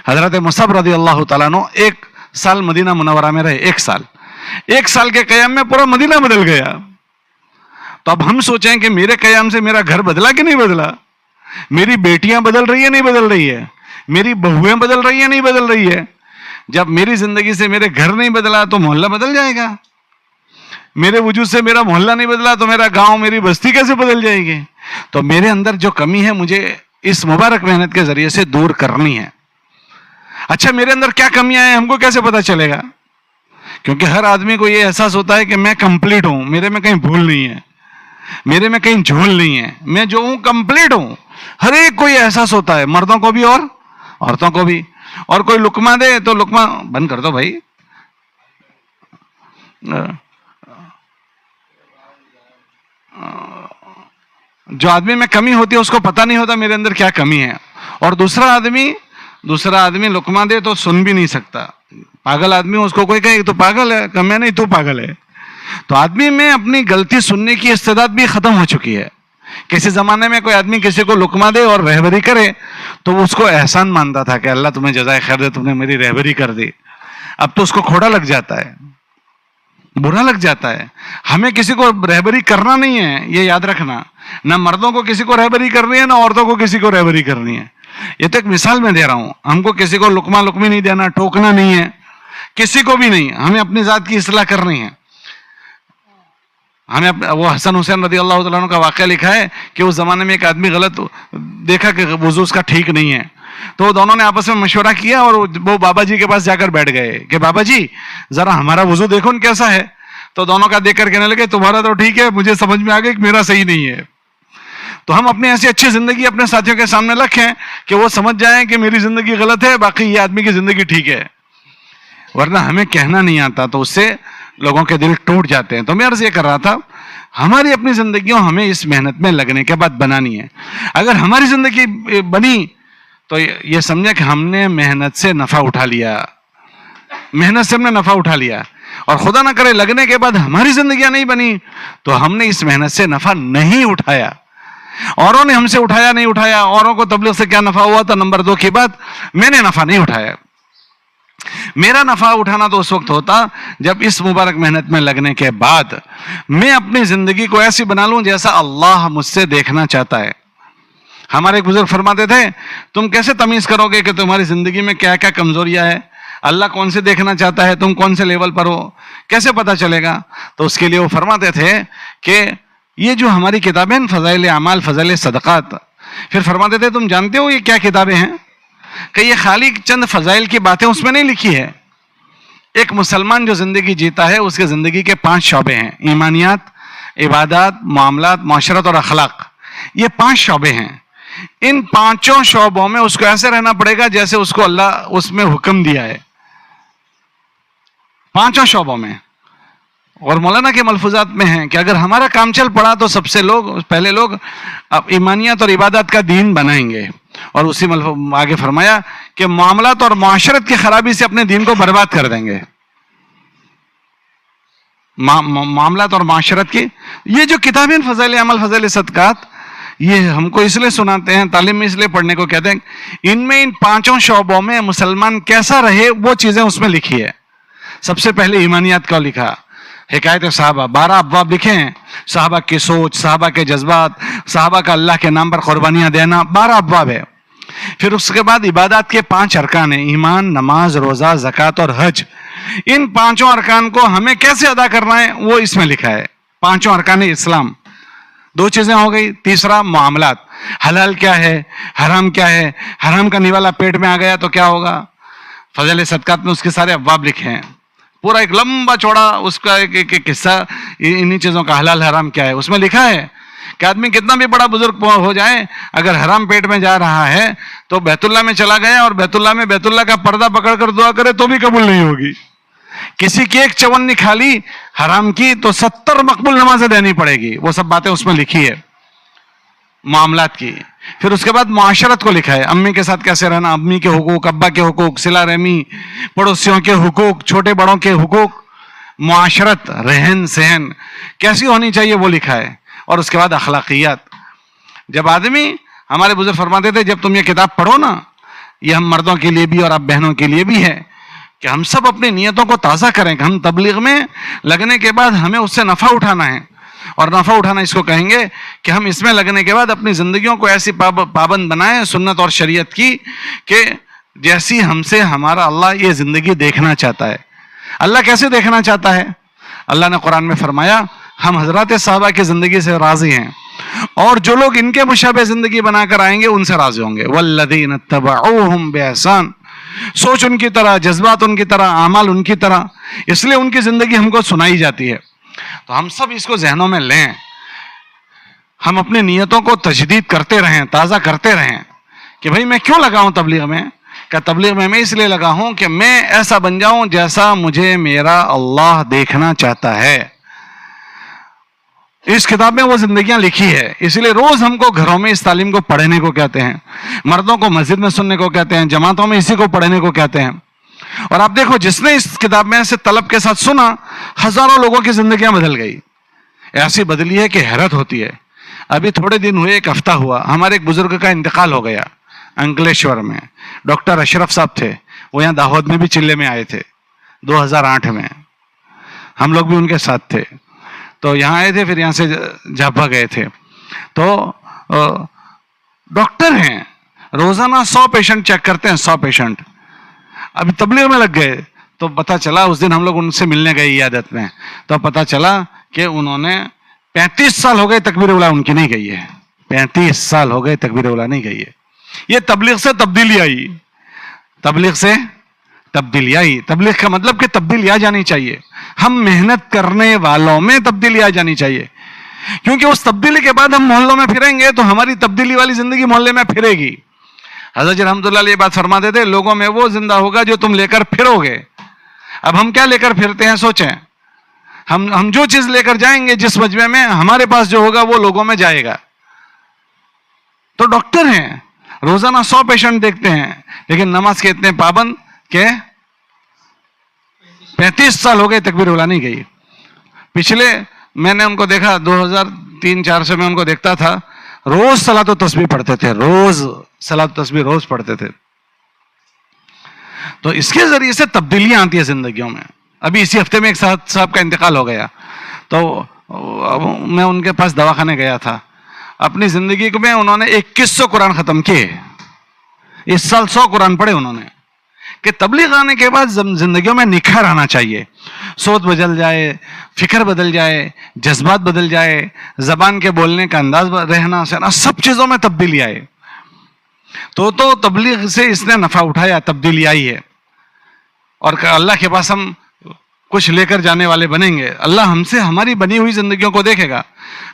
حضرت مصعب رضی اللہ تعالیٰ عنہ 1 سال مدینہ منورہ میں رہے, 1 سال. ایک سال کے قیام میں پورا مدینہ بدل گیا. تو اب ہم سوچیں کہ میرے قیام سے میرا گھر بدلا کہ نہیں بدلا, میری بیٹیاں بدل رہی ہے نہیں بدل رہی ہے, میری بہویں بدل رہی ہیں نہیں بدل رہی ہے. جب میری زندگی سے میرے گھر نہیں بدلا تو محلہ بدل جائے گا, میرے وجود سے میرا محلہ نہیں بدلا تو میرا گاؤں میری بستی کیسے بدل جائے گی. تو میرے اندر جو کمی ہے مجھے اس مبارک محنت کے ذریعے سے دور کرنی ہے. اچھا میرے اندر کیا کمیاں ہیں ہم کو کیسے پتا چلے گا؟ کیونکہ ہر آدمی کو یہ احساس ہوتا ہے کہ میں کمپلیٹ ہوں, میرے میں کہیں بھول نہیں ہے, میرے میں کہیں جھول نہیں ہے, میں جو ہوں کمپلیٹ ہوں. ہر ایک کو یہ احساس ہوتا ہے, مردوں کو بھی اور عورتوں کو بھی. اور کوئی لقمہ دے تو لقمہ بند کر دو بھائی. جو آدمی میں کمی ہوتی ہے اس کو پتہ نہیں ہوتا میرے اندر کیا کمی ہے. اور دوسرا آدمی لقمہ دے تو سن بھی نہیں سکتا. پاگل آدمی اس کو کوئی کہے تو پاگل ہے, کہ میں نہیں تو پاگل ہے. تو آدمی میں اپنی غلطی سننے کی استعداد بھی ختم ہو چکی ہے. کسی زمانے میں کوئی آدمی کسی کو لقمہ دے اور رہبری کرے تو وہ اس کو احسان مانتا تھا کہ اللہ تمہیں جزائے خیر دے, تم نے میری رہبری کر دی. اب تو اس کو کھوڑا لگ جاتا ہے, برا لگ جاتا ہے. ہمیں کسی کو رہبری کرنا نہیں ہے, یہ یاد رکھنا. نہ مردوں کو کسی کو رہبری کرنی ہے, نہ عورتوں کو کسی کو رہبری کرنی ہے. یہ تو ایک مثال میں دے رہا ہوں. ہم کو کسی کو لقمہ نہیں دینا, ٹوکنا نہیں ہے, کسی کو بھی نہیں. ہمیں اپنی ذات کی اصلاح کرنی ہے. ہمیں وہ حسن حسین رضی اللہ تعالیٰ عنہ کا واقعہ لکھا ہے کہ اس زمانے میں ایک آدمی غلط دیکھا کہ وضو اس کا ٹھیک نہیں ہے, تو دونوں نے آپس میں مشورہ کیا اور وہ بابا جی کے پاس جا کر بیٹھ گئے کہ بابا جی ذرا ہمارا وضو دیکھو کیسا ہے. تو دونوں کا دیکھ کر کہنے لگے تمہارا تو ٹھیک ہے, مجھے سمجھ میں آ گیا کہ میرا صحیح نہیں ہے. تو ہم اپنی ایسی اچھی زندگی اپنے ساتھیوں کے سامنے رکھیں کہ وہ سمجھ جائیں کہ میری زندگی غلط ہے, باقی یہ آدمی کی زندگی ٹھیک ہے. ورنہ ہمیں کہنا نہیں آتا تو اس سے لوگوں کے دل ٹوٹ جاتے ہیں. تو میں عرض یہ کر رہا تھا, ہماری اپنی زندگیوں ہمیں اس محنت میں لگنے کے بعد بنانی ہے. اگر ہماری زندگی بنی تو یہ سمجھے کہ ہم نے محنت سے نفع اٹھا لیا, محنت سے ہم نے نفع اٹھا لیا. اور خدا نہ کرے لگنے کے بعد ہماری زندگیاں نہیں بنی تو ہم نے اس محنت سے نفع نہیں اٹھایا. اوروں نے ہم سے اٹھایا نہیں اٹھایا, اوروں کو تبلیغ سے کیا نفع ہوا تھا, نمبر 2 کی بات, میں نے نفع نہیں اٹھایا. میرا نفع اٹھانا تو اس وقت ہوتا جب اس مبارک محنت میں لگنے کے بعد میں اپنی زندگی کو ایسی بنا لوں جیسا اللہ مجھ سے دیکھنا چاہتا ہے. ہمارے بزرگ فرماتے تھے تم کیسے تمیز کرو گے کہ تمہاری زندگی میں کیا کیا کمزوریاں ہیں, اللہ کون سے دیکھنا چاہتا ہے, تم کون سے لیول پر ہو, کیسے پتا چلے گا؟ تو اس کے لیے وہ فرماتے تھے کہ یہ جو ہماری کتابیں فضائل اعمال, فضائل صدقات, پھر فرماتے تھے تم جانتے ہو یہ کیا کتابیں ہیں؟ کہ یہ خالی چند فضائل کی باتیں اس میں نہیں لکھی ہے. ایک مسلمان جو زندگی جیتا ہے اس کے زندگی کے 5 شعبے ہیں, ایمانیات, عبادات, معاملات, معاشرت اور اخلاق. یہ 5 شعبے ہیں. ان 5 شعبوں میں اس کو ایسے رہنا پڑے گا جیسے اس کو اللہ اس میں حکم دیا ہے, 5 شعبوں میں. اور مولانا کے ملفوظات میں ہیں کہ اگر ہمارا کام چل پڑا تو سب سے پہلے لوگ ایمانیات اور عبادات کا دین بنائیں گے. اور اسی آگے فرمایا کہ معاملات اور معاشرت کی خرابی سے اپنے دین کو برباد کر دیں گے. معاملات اور معاشرت کی یہ جو کتابیں فضائل عمل, فضائل صدقات, یہ ہم کو اس لیے سناتے ہیں, تعلیم میں اس لیے پڑھنے کو کہتے ہیں. ان میں ان 5 شعبوں میں مسلمان کیسا رہے وہ چیزیں اس میں لکھی ہے. سب سے پہلے ایمانیات کا لکھا, حکایت صحابہ, 12 ابواب لکھے ہیں. صحابہ کی سوچ, صحابہ کے جذبات, صحابہ کا اللہ کے نام پر قربانیاں دینا, 12 ابواب ہے. پھر اس کے بعد عبادات کے 5 ارکان ہیں, ایمان, نماز, روزہ, زکوٰۃ اور حج. ان 5 ارکان کو ہمیں کیسے ادا کرنا ہے وہ اس میں لکھا ہے. 5 ارکان اسلام, 2 چیزیں ہو گئی. تیسرا معاملات, حلال کیا ہے, حرام کیا ہے, حرام کا نیوالا پیٹ میں آ گیا تو کیا ہوگا. فضائل صدقات میں اس کے سارے ابواب لکھے ہیں, پورا ایک لمبا چوڑا اس کا ایک قصہ انہی چیزوں کا, حلال حرام کیا ہے اس میں لکھا ہے. کہ آدمی کتنا بھی بڑا بزرگ ہو جائے, اگر حرام پیٹ میں جا رہا ہے تو بیت اللہ میں چلا گیا اور بیت اللہ کا پردہ پکڑ کر دعا کرے تو بھی قبول نہیں ہوگی. کسی کی ایک چونی کھا لی حرام کی تو 70 مقبول نمازیں دینی پڑے گی. وہ سب باتیں اس میں لکھی ہے معاملات کی. پھر اس کے بعد معاشرت کو لکھا ہے, امی کے ساتھ کیسے رہنا, امی کے حقوق, ابا کے حقوق, صلہ رحمی, پڑوسیوں کے حقوق, چھوٹے بڑوں کے حقوق, معاشرت, رہن سہن کیسی ہونی چاہیے وہ لکھا ہے. اور اس کے بعد اخلاقیات. جب آدمی, ہمارے بزرگ فرماتے تھے جب تم یہ کتاب پڑھو نا, یہ ہم مردوں کے لیے بھی اور آپ بہنوں کے لیے بھی ہے, کہ ہم سب اپنی نیتوں کو تازہ کریں کہ ہم تبلیغ میں لگنے کے بعد ہمیں اس سے نفع اٹھانا ہے. اور نفع اٹھانا اس کو کہیں گے کہ ہم اس میں لگنے کے بعد اپنی زندگیوں کو ایسی پابند بنائیں سنت اور شریعت کی کہ جیسی ہم سے ہمارا اللہ یہ زندگی دیکھنا چاہتا ہے. اللہ کیسے دیکھنا چاہتا ہے؟ اللہ نے قرآن میں فرمایا ہم حضرات صحابہ کی زندگی سے راضی ہیں اور جو لوگ ان کے مشابہ زندگی بنا کر آئیں گے ان سے راضی ہوں گے. والذین اتبعوہم بإحسان، سوچ ان کی طرح، جذبات ان کی طرح، اعمال ان کی طرح، اس لیے ان کی زندگی ہم کو سنائی جاتی ہے. تو ہم سب اس کو ذہنوں میں لیں، ہم اپنی نیتوں کو تجدید کرتے رہیں، تازہ کرتے رہیں کہ بھائی میں کیوں لگا ہوں تبلیغ میں؟ کہ تبلیغ میں اس لیے لگا ہوں کہ میں ایسا بن جاؤں جیسا مجھے میرا اللہ دیکھنا چاہتا ہے. اس کتاب میں وہ زندگیاں لکھی ہے، اس لیے روز ہم کو گھروں میں اس تعلیم کو پڑھنے کو کہتے ہیں، مردوں کو مسجد میں سننے کو کہتے ہیں، جماعتوں میں اسی کو پڑھنے کو کہتے ہیں. اور آپ دیکھو جس نے اس کتاب میں سے طلب کے ساتھ سنا، ہزاروں لوگوں کی زندگیاں بدل گئی. ایسی بدلی ہے کہ حیرت ہوتی ہے. ابھی تھوڑے دن ہوئے، ایک ہفتہ ہوا، ہمارے ایک بزرگ کا انتقال ہو گیا انکلیشور میں. ڈاکٹر اشرف صاحب تھے، وہ یہاں داہود میں بھی چلے میں آئے تھے 2008 میں، ہم لوگ بھی ان کے ساتھ تھے. تو یہاں آئے تھے، پھر یہاں سے جھاپا گئے تھے. تو ڈاکٹر ہیں، روزانہ 100 پیشنٹ چیک کرتے ہیں، 100 پیشنٹ. ابھی تبلیغ میں لگ گئے تو پتا چلا، اس دن ہم لوگ ان سے ملنے گئے عیادت میں، تو پتا چلا کہ انہوں نے 35 سال ہو گئے تکبیر اولیٰ ان کی نہیں گئی ہے. 35 سال ہو گئے تکبیر اولیٰ نہیں گئی ہے. یہ تبلیغ سے تبدیلی آئی، تبلیغ سے تبدیلی آئی. تبلیغ کا مطلب کہ تبدیلی آ جانی چاہیے، ہم محنت کرنے والوں میں تبدیلی آ جانی چاہیے، کیونکہ اس تبدیلی کے بعد ہم محلوں میں پھریں گے تو ہماری تبدیلی والی زندگی محلے میں پھرے گی. حضرت رحمۃ اللہ علیہ یہ بات فرماتے تھے، لوگوں میں وہ زندہ ہوگا جو تم لے کر پھرو گے. اب ہم کیا لے کر پھرتے ہیں سوچیں. ہم جو چیز لے کر جائیں گے جس مجمع میں، ہمارے پاس جو ہوگا وہ لوگوں میں جائے گا. تو ڈاکٹر ہیں، روزانہ 100 پیشنٹ دیکھتے ہیں، لیکن نماز کے اتنے پابند کہ 35 سال ہو گئے تکبیر اولیٰ نہیں گئی. پچھلے میں نے ان کو دیکھا 2003-4 سے میں ان کو دیکھتا تھا، روز صلاۃ و تسبیح پڑھتے تھے، روز صلاۃ و تسبیح روز پڑھتے تھے. تو اس کے ذریعے سے تبدیلیاں آتی ہیں زندگیوں میں. ابھی اسی ہفتے میں ایک صاحب کا انتقال ہو گیا، تو میں ان کے پاس دواخانے گیا تھا. اپنی زندگی میں انہوں نے 2100 قرآن ختم کیے، اس سال 100 قرآن پڑھے انہوں نے. کہ تبلیغ آنے کے بعد زندگیوں میں نکھار آنا چاہیے، سوچ بدل جائے، فکر بدل جائے، جذبات بدل جائے، زبان کے بولنے کا انداز رہنا سہنا، سب چیزوں میں تبدیلی آئے. تو تبلیغ سے اس نے نفع اٹھایا، تبدیلی آئی ہے. اور اللہ کے پاس ہم کچھ لے کر جانے والے بنیں گے. اللہ ہم سے ہماری بنی ہوئی زندگیوں کو دیکھے گا.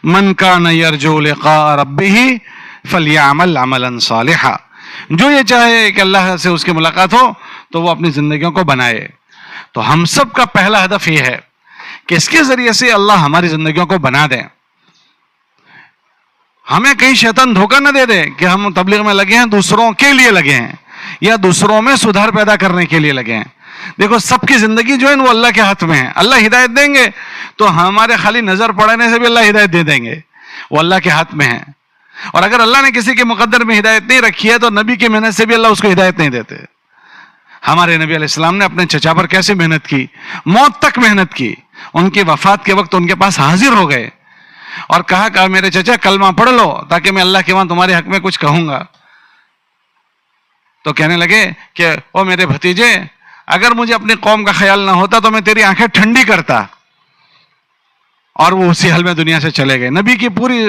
من کان یرجو لقاء ربہ فلیعمل عملا صالحا، جو یہ چاہے کہ اللہ سے اس کی ملاقات ہو تو وہ اپنی زندگیوں کو بنائے. تو ہم سب کا پہلا ہدف یہ ہے کہ اس کے ذریعے سے اللہ ہماری زندگیوں کو بنا دیں. ہمیں کہیں شیطان دھوکہ نہ دے دے کہ ہم تبلیغ میں لگے ہیں دوسروں کے لیے لگے ہیں یا دوسروں میں سدھار پیدا کرنے کے لیے لگے ہیں. دیکھو سب کی زندگی جو ہے وہ اللہ کے ہاتھ میں ہے. اللہ ہدایت دیں گے تو ہمارے خالی نظر پڑنے سے بھی اللہ ہدایت دے دیں گے، وہ اللہ کے ہاتھ میں ہے. اور اگر اللہ نے کسی کے مقدر میں ہدایت نہیں رکھی ہے تو نبی کی محنت سے بھی اللہ اس کو ہدایت نہیں دیتے. ہمارے نبی علیہ السلام نے اپنے چچا پر کیسے محنت کی، موت تک محنت کی. ان کی وفات کے وقت ان کے پاس حاضر ہو گئے اور کہا کہ میرے چچا کلمہ پڑھ لو تاکہ میں اللہ کے وہاں تمہارے حق میں کچھ کہوں گا. تو کہنے لگے کہ او میرے بھتیجے، اگر مجھے اپنی قوم کا خیال نہ ہوتا تو میں تیری آنکھیں ٹھنڈی کرتا. اور وہ اسی حال میں دنیا سے چلے گئے. نبی کی پوری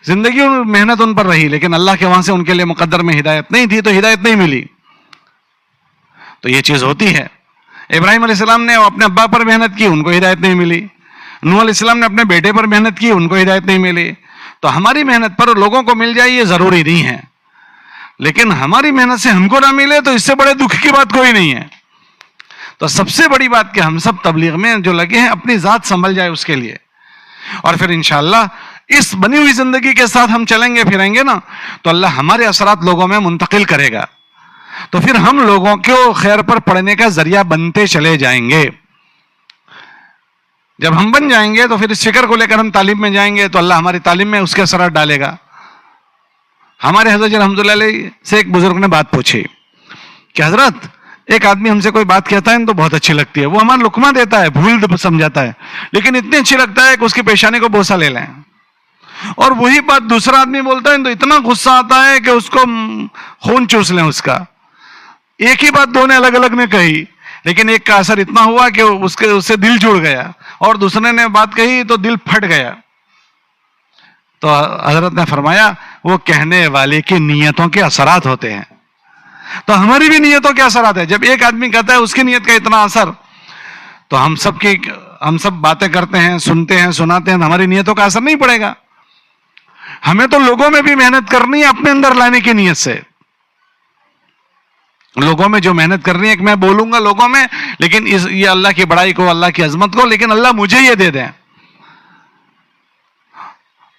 زندگی محنت ان پر رہی، لیکن اللہ کے وہاں سے ان کے لیے مقدر میں ہدایت نہیں تھی تو ہدایت نہیں ملی. تو یہ چیز ہوتی ہے. ابراہیم علیہ السلام نے اپنے ابا پر محنت کی، ان کو ہدایت نہیں ملی. نوح علیہ السلام نے اپنے بیٹے پر محنت کی، ان کو ہدایت نہیں ملی. تو ہماری محنت پر لوگوں کو مل جائے یہ ضروری نہیں ہے، لیکن ہماری محنت سے ہم کو نہ ملے تو اس سے بڑے دکھ کی بات کوئی نہیں ہے. تو سب سے بڑی بات کہ ہم سب تبلیغ میں جو لگے ہیں اپنی ذات سنبھل جائے اس کے لیے. اور پھر انشاءاللہ اس بنی ہوئی زندگی کے ساتھ ہم چلیں گے پھریں گے نا تو اللہ ہمارے اثرات لوگوں میں منتقل کرے گا. تو پھر ہم لوگوں کو خیر پر پڑھنے کا ذریعہ بنتے چلے جائیں گے. جب ہم بن جائیں گے تو پھر اس فکر کو لے کر ہم تعلیم میں جائیں گے تو اللہ ہماری تعلیم میں اس کے اثرات ڈالے گا. ہمارے حضرت رحمۃ اللہ علیہ سے ایک بزرگ نے بات پوچھی کہ حضرت ایک آدمی ہم سے کوئی بات کہتا ہے تو بہت اچھی لگتی ہے, وہ ہمارا لقمہ دیتا ہے, بھول سمجھاتا ہے, لیکن اتنی اچھی لگتا ہے کہ اس کی پیشانی کو بوسہ لے لیں. اور وہی بات دوسرا آدمی بولتا ہے تو اتنا غصہ آتا ہے کہ اس کو خون چوس لیں اس کا. ایک ہی بات دونوں الگ الگ نے کہی, لیکن ایک کا اثر اتنا ہوا کہ اس سے دل جڑ گیا, اور دوسرے نے بات کہی تو دل پھٹ گیا. تو حضرت نے فرمایا وہ کہنے والے کی نیتوں کے اثرات ہوتے ہیں. تو ہماری بھی نیتوں کے اثرات ہیں. جب ایک آدمی کہتا ہے اس کی نیت کا اتنا اثر, تو ہم سب باتیں کرتے ہیں, سنتے ہیں, سناتے ہیں, ہماری نیتوں کا اثر نہیں پڑے گا. ہمیں تو لوگوں میں بھی محنت کرنی ہے اپنے اندر لانے کی نیت سے. لوگوں میں جو محنت کرنی ہے کہ میں بولوں گا لوگوں میں, لیکن یہ اللہ کی بڑائی کو, اللہ کی عظمت کو, لیکن اللہ مجھے یہ دے دیں.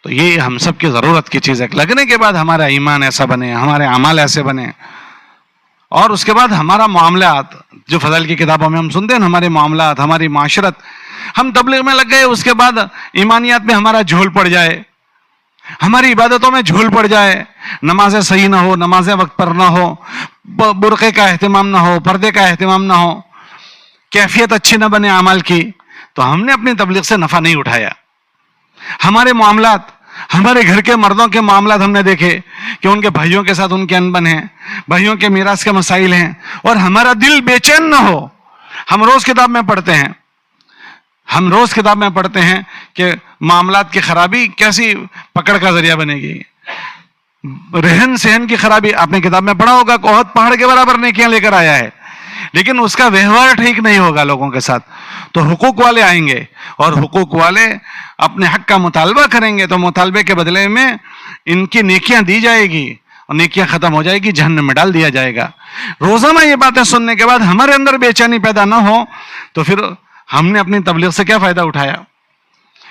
تو یہ ہم سب کی ضرورت کی چیز ہے. لگنے کے بعد ہمارا ایمان ایسا بنے, ہمارے اعمال ایسے بنے, اور اس کے بعد ہمارا معاملات, جو فضائل کی کتابوں میں ہم سنتے ہیں, ہمارے معاملات, ہماری معاشرت, ہم تبلیغ میں لگ گئے, اس کے بعد ایمانیات میں ہمارا جھول پڑ جائے, ہماری عبادتوں میں جھول پڑ جائے, نمازیں صحیح نہ ہو, نمازیں وقت پر نہ ہو, برقعے کا اہتمام نہ ہو, پردے کا اہتمام نہ ہو, کیفیت اچھی نہ بنے اعمال کی, تو ہم نے اپنی تبلیغ سے نفع نہیں اٹھایا. ہمارے معاملات, ہمارے گھر کے مردوں کے معاملات ہم نے دیکھے کہ ان کے بھائیوں کے ساتھ ان کے انبن ہیں, بھائیوں کے میراث کے مسائل ہیں, اور ہمارا دل بے چین نہ ہو. ہم روز کتاب میں پڑھتے ہیں کہ معاملات کی خرابی کیسی پکڑ کا ذریعہ بنے گی, رہن سہن کی خرابی. آپ نے کتاب میں پڑھا ہوگا کہ احد پہاڑ کے برابر نیکیاں لے کر آیا ہے, لیکن اس کا ویوہار ٹھیک نہیں ہوگا لوگوں کے ساتھ. تو حقوق والے آئیں گے, اور حقوق والے اپنے حق کا مطالبہ کریں گے, تو مطالبے کے بدلے میں ان کی نیکیاں دی جائے گی, اور نیکیاں ختم ہو جائے گی, جہنم میں ڈال دیا جائے گا. روزانہ یہ باتیں سننے کے بعد ہمارے اندر بے چینی پیدا نہ ہو, تو پھر ہم نے اپنی تبلیغ سے کیا فائدہ اٹھایا؟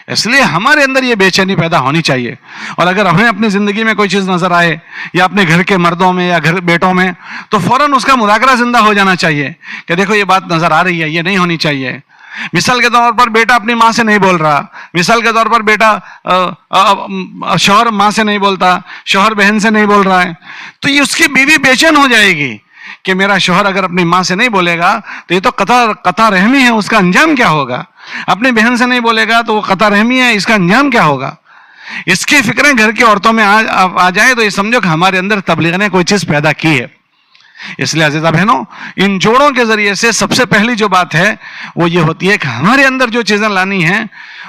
اس لیے ہمارے اندر یہ بے چینی پیدا ہونی چاہیے. اور اگر ہمیں اپنی زندگی میں کوئی چیز نظر آئے, یا اپنے گھر کے مردوں میں یا گھر بیٹوں میں, تو فوراً اس کا مذاکرہ زندہ ہو جانا چاہیے کہ دیکھو یہ بات نظر آ رہی ہے, یہ نہیں ہونی چاہیے. مثال کے طور پر بیٹا اپنی ماں سے نہیں بول رہا, مثال کے طور پر بیٹا شوہر ماں سے نہیں بولتا, شوہر بہن سے نہیں بول رہا ہے, تو یہ اس کی بیوی بے چین ہو جائے گی کہ میرا شوہر اگر اپنی ماں سے نہیں بولے گا تو یہ تو قطع رحمی ہے, اس کا انجام کیا ہوگا؟ اپنی بہن سے نہیں بولے گا تو وہ قطع رحمی ہے, اس کا انجام کیا ہوگا؟ اس کی فکریں گھر کی عورتوں میں آ جائیں تو یہ سمجھو کہ ہمارے اندر تبلیغ نے کوئی چیز پیدا کی ہے. اس لیے عزیزہ بہنوں, ان جوڑوں کے ذریعے سے سب سے پہلی جو بات ہے وہ یہ ہوتی ہے کہ ہمارے اندر جو چیزیں لانی ہیں,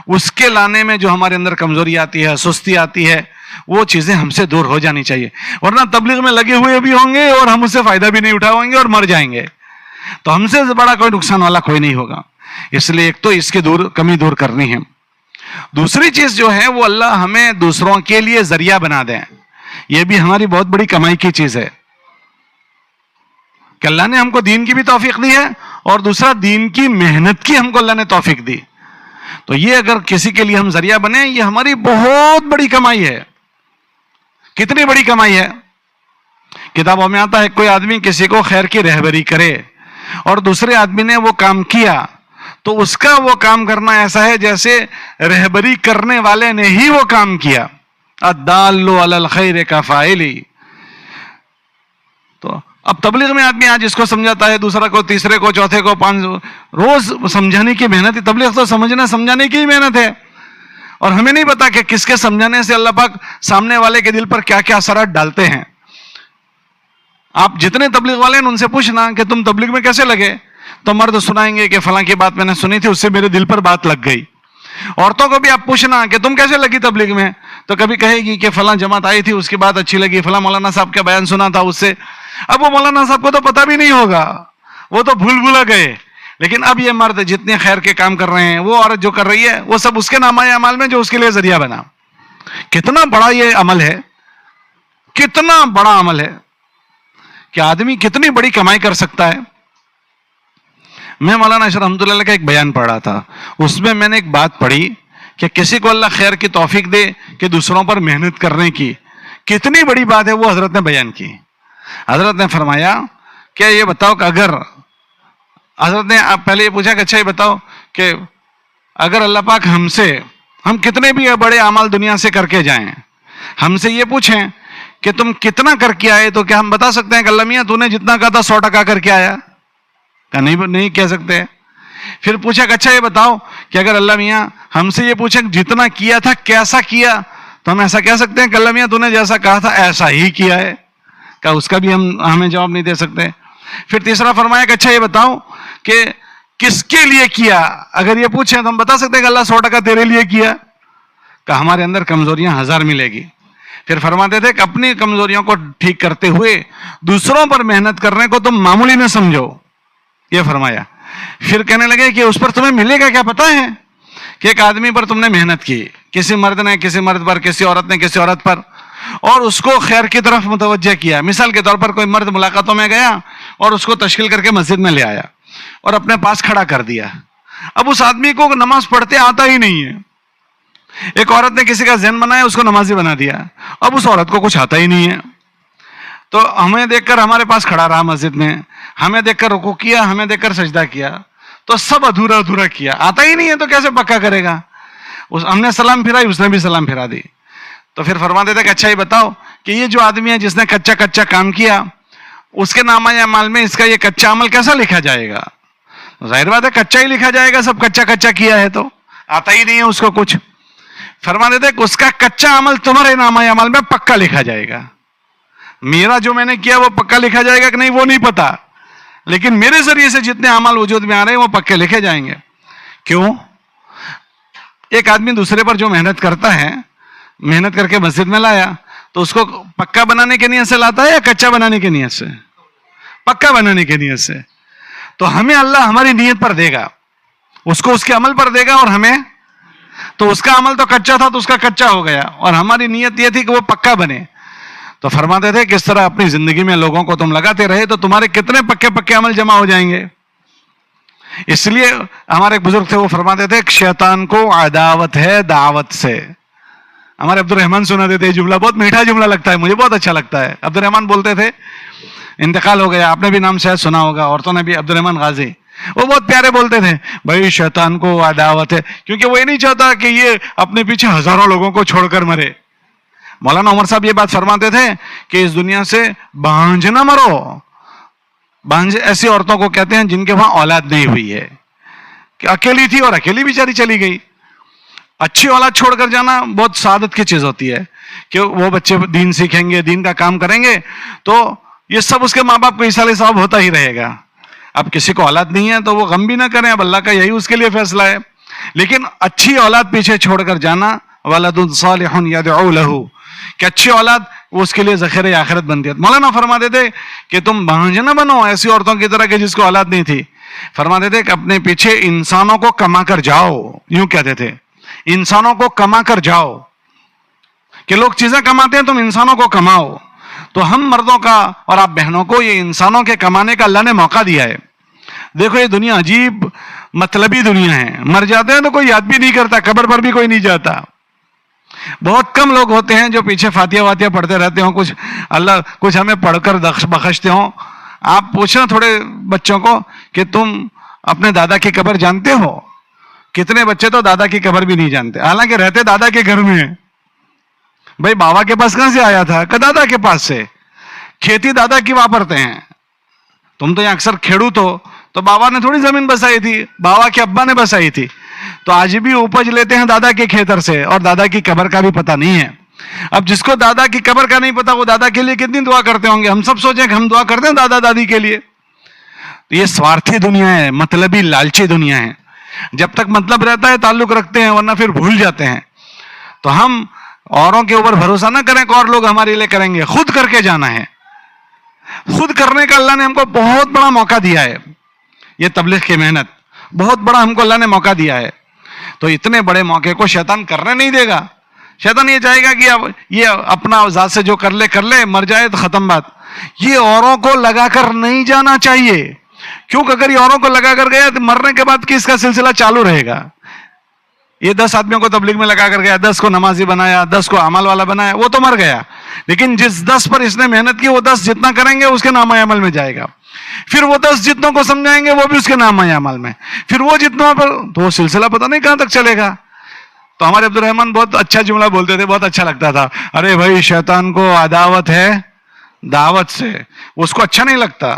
اس کے لانے میں جو ہمارے اندر کمزوری آتی ہے, سستی آتی ہے, وہ چیزیں ہم سے دور ہو جانی چاہیے. ورنہ تبلیغ میں لگے ہوئے بھی ہوں گے اور ہم اس سے فائدہ بھی نہیں اٹھائیں گے اور مر جائیں گے, تو ہم سے بڑا کوئی نقصان والا کوئی نہیں ہوگا. اس لیے ایک تو اس کی کمی دور کرنی ہے. دوسری چیز جو ہے وہ اللہ ہمیں دوسروں کے لیے ذریعہ بنا دیں. یہ بھی ہماری بہت بڑی کمائی کی چیز ہے کہ اللہ نے ہم کو دین کی بھی توفیق دی ہے, اور دوسرا دین کی محنت کی ہم کو اللہ نے توفیق دی. تو یہ اگر کسی کے لیے ہم ذریعہ بنے, یہ ہماری بہت بڑی کمائی ہے. کتنی بڑی کمائی ہے؟ کتابوں میں آتا ہے کوئی آدمی کسی کو خیر کی رہبری کرے اور دوسرے آدمی نے وہ کام کیا, تو اس کا وہ کام کرنا ایسا ہے جیسے رہبری کرنے والے نے ہی وہ کام کیا. الدال علی الخیر کفاعلی. تو اب تبلیغ میں آدمی آج اس کو سمجھاتا ہے, دوسرا کو, تیسرے کو, چوتھے کو, روز سمجھانے کی محنت. تبلیغ تو سمجھانے کی محنت ہے, اور ہمیں نہیں پتا کہ کس کے سمجھانے سے اللہ پاک سامنے والے کے دل پر کیا کیا اثرات ڈالتے ہیں. آپ جتنے تبلیغ والے ہیں ان سے پوچھنا کہ تم تبلیغ میں کیسے لگے, تو مرد سنائیں گے کہ فلاں کی بات میں نے سنی تھی, اس سے میرے دل پر بات لگ گئی. عورتوں کو بھی آپ پوچھنا کہ تم کیسے لگی تبلیغ میں, تو کبھی کہے گی کہ فلاں جماعت آئی تھی اس کی بات اچھی لگی, فلاں مولانا صاحب کا بیان سنا تھا اس سے. اب وہ مولانا صاحب کو تو پتہ بھی نہیں ہوگا, وہ تو بھولا گئے. لیکن اب یہ مرد جتنے خیر کے کام کر رہے ہیں, وہ عورت جو کر رہی ہے, وہ سب اس کے نامۂ اعمال میں جو اس کے لیے ذریعہ بنا. کتنا بڑا یہ عمل ہے, کتنا بڑا عمل ہے کہ آدمی کتنی بڑی کمائی کر سکتا ہے. میں مولانا اشرف رحمۃ اللہ کا ایک بیان پڑھ رہا تھا, اس میں نے ایک بات پڑھی کہ کسی کو اللہ خیر کی توفیق دے کہ دوسروں پر محنت کرنے کی, کتنی بڑی بات ہے وہ حضرت نے بیان کی. حضرت نے فرمایا کہ یہ بتاؤ کہ اگر, حضرت نے پہلے یہ پوچھا کہ اچھا یہ بتاؤ کہ اگر اللہ پاک ہم کتنے بھی بڑے اعمال دنیا سے کر کے جائیں, ہم سے یہ پوچھیں کہ تم کتنا کر کے آئے, تو کیا ہم بتا سکتے ہیں کہ اللہ میاں تو نے جتنا کہا تھا 100% کر کے آیا؟ کہا نہیں کہہ سکتے. پھر پوچھا کہ اچھا یہ بتاؤ کہ اگر اللہ میاں ہم سے یہ پوچھیں جتنا کیا تھا کیسا کیا, تو ہم ایسا کہہ سکتے ہیں کہ اللہ میاں تو نے جیسا کہا تھا ایسا ہی کیا ہے؟ کہ اس کا بھی ہمیں جواب نہیں دے سکتے. پھر تیسرا فرمایا کہ اچھا یہ بتاؤ کہ کس کے لیے کیا, اگر یہ پوچھیں تو ہم بتا سکتے ہیں کہ اللہ 100% تیرے لیے کیا. کہ ہمارے اندر کمزوریاں 1000 ملے گی. پھر فرماتے تھے کہ اپنی کمزوریوں کو ٹھیک کرتے ہوئے دوسروں پر محنت کرنے کو تم معمولی نہ سمجھو, یہ فرمایا. پھر کہنے لگے کہ اس پر تمہیں ملے گا کیا پتا ہے کہ ایک آدمی پر تم نے محنت کی, کسی مرد نے کسی مرد پر, کسی عورت نے کسی عورت پر, اور اس کو خیر کی طرف متوجہ کیا. مثال کے طور پر کوئی مرد ملاقاتوں میں گیا اور اس کو تشکیل کر کے مسجد میں لے آیا اور اپنے پاس کھڑا کر دیا. اب اس آدمی کو نماز پڑھتے آتا ہی نہیں ہے. ایک عورت نے کسی کا ذہن بنایا, اس کو نمازی بنا دیا. اب اس عورت کو کچھ آتا ہی نہیں ہے, تو ہمیں دیکھ کر ہمارے پاس کھڑا رہا مسجد میں, ہمیں دیکھ کر رکوع کیا, ہمیں دیکھ کر سجدہ کیا, تو سب ادھورا ادھورا کیا. آتا ہی نہیں ہے تو کیسے پکا کرے گا؟ ہم نے سلام پھرائی, اس نے بھی سلام پھرا دی. تو پھر فرماتے تھے کہ اچھا یہ بتاؤ کہ یہ جو آدمی ہے جس نے کچا کام کیا, اس کے نامہ اعمال میں اس کا یہ کچا عمل کیسا لکھا جائے گا؟ ظاہر بات ہے کچا ہی لکھا جائے گا, سب کچا کیا ہے تو آتا ہی نہیں ہے اس کو کچھ. فرماتے تھے کہ اس کا کچا عمل تمہارے نامہ اعمال میں پکا لکھا جائے گا. میرا جو میں نے کیا وہ پکا لکھا جائے گا کہ نہیں وہ نہیں پتا, لیکن میرے ذریعے سے جتنے اعمال وجود میں آ رہے ہیں وہ پکے لکھے جائیں گے. کیوں؟ ایک آدمی دوسرے پر جو محنت کرتا ہے, محنت کر کے مسجد میں لایا, تو اس کو پکا بنانے کی نیت سے لاتا ہے یا کچا بنانے کی نیت سے؟ پکا بنانے کی نیت سے. تو ہمیں اللہ ہماری نیت پر دے گا, اس کو اس کے عمل پر دے گا, اور ہمیں تو اس کا عمل تو کچا تھا تو اس کا کچا ہو گیا, اور ہماری نیت یہ تھی کہ وہ پکا بنے. تو فرماتے تھے کہ اس طرح اپنی زندگی میں لوگوں کو تم لگاتے رہے تو تمہارے کتنے پکے عمل جمع ہو جائیں گے. اس لیے ہمارے ایک بزرگ تھے, وہ فرماتے تھے کہ شیطان کو عداوت ہے دعوت سے. ہمارے عبد الرحمان سناتے تھے, جملہ بہت میٹھا جملہ لگتا ہے, مجھے بہت اچھا لگتا ہے. عبد الرحمان بولتے تھے, انتقال ہو گیا, آپ نے بھی نام شاید سنا ہوگا, عورتوں نے بھی, عبد الرحمان غازی. وہ بہت پیارے بولتے تھے, بھائی شیطان کو عداوت ہے, کیونکہ وہ یہ نہیں چاہتا کہ یہ اپنے پیچھے ہزاروں لوگوں کو چھوڑ کر مرے. مولانا عمر صاحب یہ بات فرماتے تھے کہ اس دنیا سے بانجھ نہ مرو. بانجھ ایسی عورتوں کو کہتے ہیں جن کے وہاں اولاد نہیں ہوئی ہے, کہ اکیلی تھی اور اکیلی بیچاری چلی گئی. اچھی اولاد چھوڑ کر جانا بہت سعادت کی چیز ہوتی ہے, کہ وہ بچے دین سیکھیں گے, دین کا کام کریں گے, تو یہ سب اس کے ماں باپ کو ایصال ثواب ہوتا ہی رہے گا. اب کسی کو اولاد نہیں ہے تو وہ غم بھی نہ کریں, اب اللہ کا یہی اس کے لیے فیصلہ ہے. لیکن اچھی اولاد پیچھے چھوڑ کر جانا, ولد صالح یدعو لہ, کہ اچھی اولاد اس کے لیے ذخیرہ آخرت بنتی ہے. مولانا فرماتے تھے کہ تم بانجھ نہ بنو ایسی عورتوں کی طرح کہ جس کو اولاد نہیں تھی. فرماتے تھے کہ اپنے پیچھے انسانوں کو کما کر جاؤ, یوں کہتے تھے, انسانوں کو کما کر جاؤ, کہ لوگ چیزیں کماتے ہیں تم انسانوں کو کماؤ. تو ہم مردوں کا اور آپ بہنوں کو یہ انسانوں کے کمانے کا اللہ نے موقع دیا ہے. دیکھو یہ دنیا عجیب مطلبی دنیا ہے, مر جاتے ہیں تو کوئی یاد بھی نہیں کرتا, قبر پر بھی کوئی نہیں جاتا. بہت کم لوگ ہوتے ہیں جو پیچھے فاتحہ واتحہ پڑھتے رہتے ہوں, کچھ اللہ کچھ ہمیں پڑھ کر بخشتے ہوں. آپ پوچھنا تھوڑے بچوں کو کہ تم اپنے دادا کی قبر جانتے ہو؟ کتنے بچے تو دادا کی قبر بھی نہیں جانتے, حالانکہ رہتے دادا کے گھر میں. بھائی بابا کے پاس کہاں سے آیا تھا؟ کہ دادا کے پاس سے. کھیتی دادا کی واپرتے ہیں. تم تو یہاں اکثر کھیڑوت ہو, تو بابا نے تھوڑی زمین بسائی تھی, بابا کے ابا نے بسائی تھی. تو آج بھی اپج لیتے ہیں دادا کے کھیتر سے, اور دادا کی قبر کا بھی پتہ نہیں ہے. اب جس کو دادا کی قبر کا نہیں پتا, وہ دادا کے لیے کتنی دعا کرتے ہوں گے. ہم سب سوچیں کہ ہم دعا کرتے ہیں دادا دادی کے لیے. یہ سوارتھی دنیا ہے, مطلبی لالچی دنیا ہے. جب تک مطلب رہتا ہے تعلق رکھتے ہیں, ورنہ پھر بھول جاتے ہیں. تو ہم اوروں کے اوپر بھروسہ نہ کریں کہ اور لوگ ہمارے لیے کریں گے, خود کر کے جانا ہے. خود کرنے کا اللہ نے ہم کو بہت بڑا موقع دیا ہے. یہ تبلیغ کی محنت بہت بڑا ہم کو اللہ نے موقع دیا ہے. تو اتنے بڑے موقع کو شیطان کرنے نہیں دے گا. شیطان یہ چاہے گا کہ اب یہ اپنا ذات سے جو کر لے, مر جائے تو ختم بات. یہ اوروں کو لگا کر نہیں جانا چاہیے, کیونکہ اگر یہ اوروں کو لگا کر گیا تو مرنے کے بعد کس کا سلسلہ چالو رہے گا. یہ 10 آدمیوں کو تبلیغ میں لگا کر گیا, 10 کو نمازی بنایا, 10 کو عمل والا بنایا, وہ تو مر گیا. لیکن جس 10 پر اس نے محنت کی, وہ 10 جتنا کریں گے اس کے نامہ عمل میں جائے گا. پھر وہ 10 جتنوں کو سمجھائیں گے وہ بھی اس کے نامہ عمل میں. پھر وہ جتنوں پر, تو وہ سلسلہ پتہ نہیں کہاں تک چلے گا. تو ہمارے عبد الرحمان بہت اچھا جملہ بولتے تھے, بہت اچھا لگتا تھا. ارے بھائی شیطان کو عداوت ہے دعوت سے. اس کو اچھا نہیں لگتا.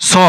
100।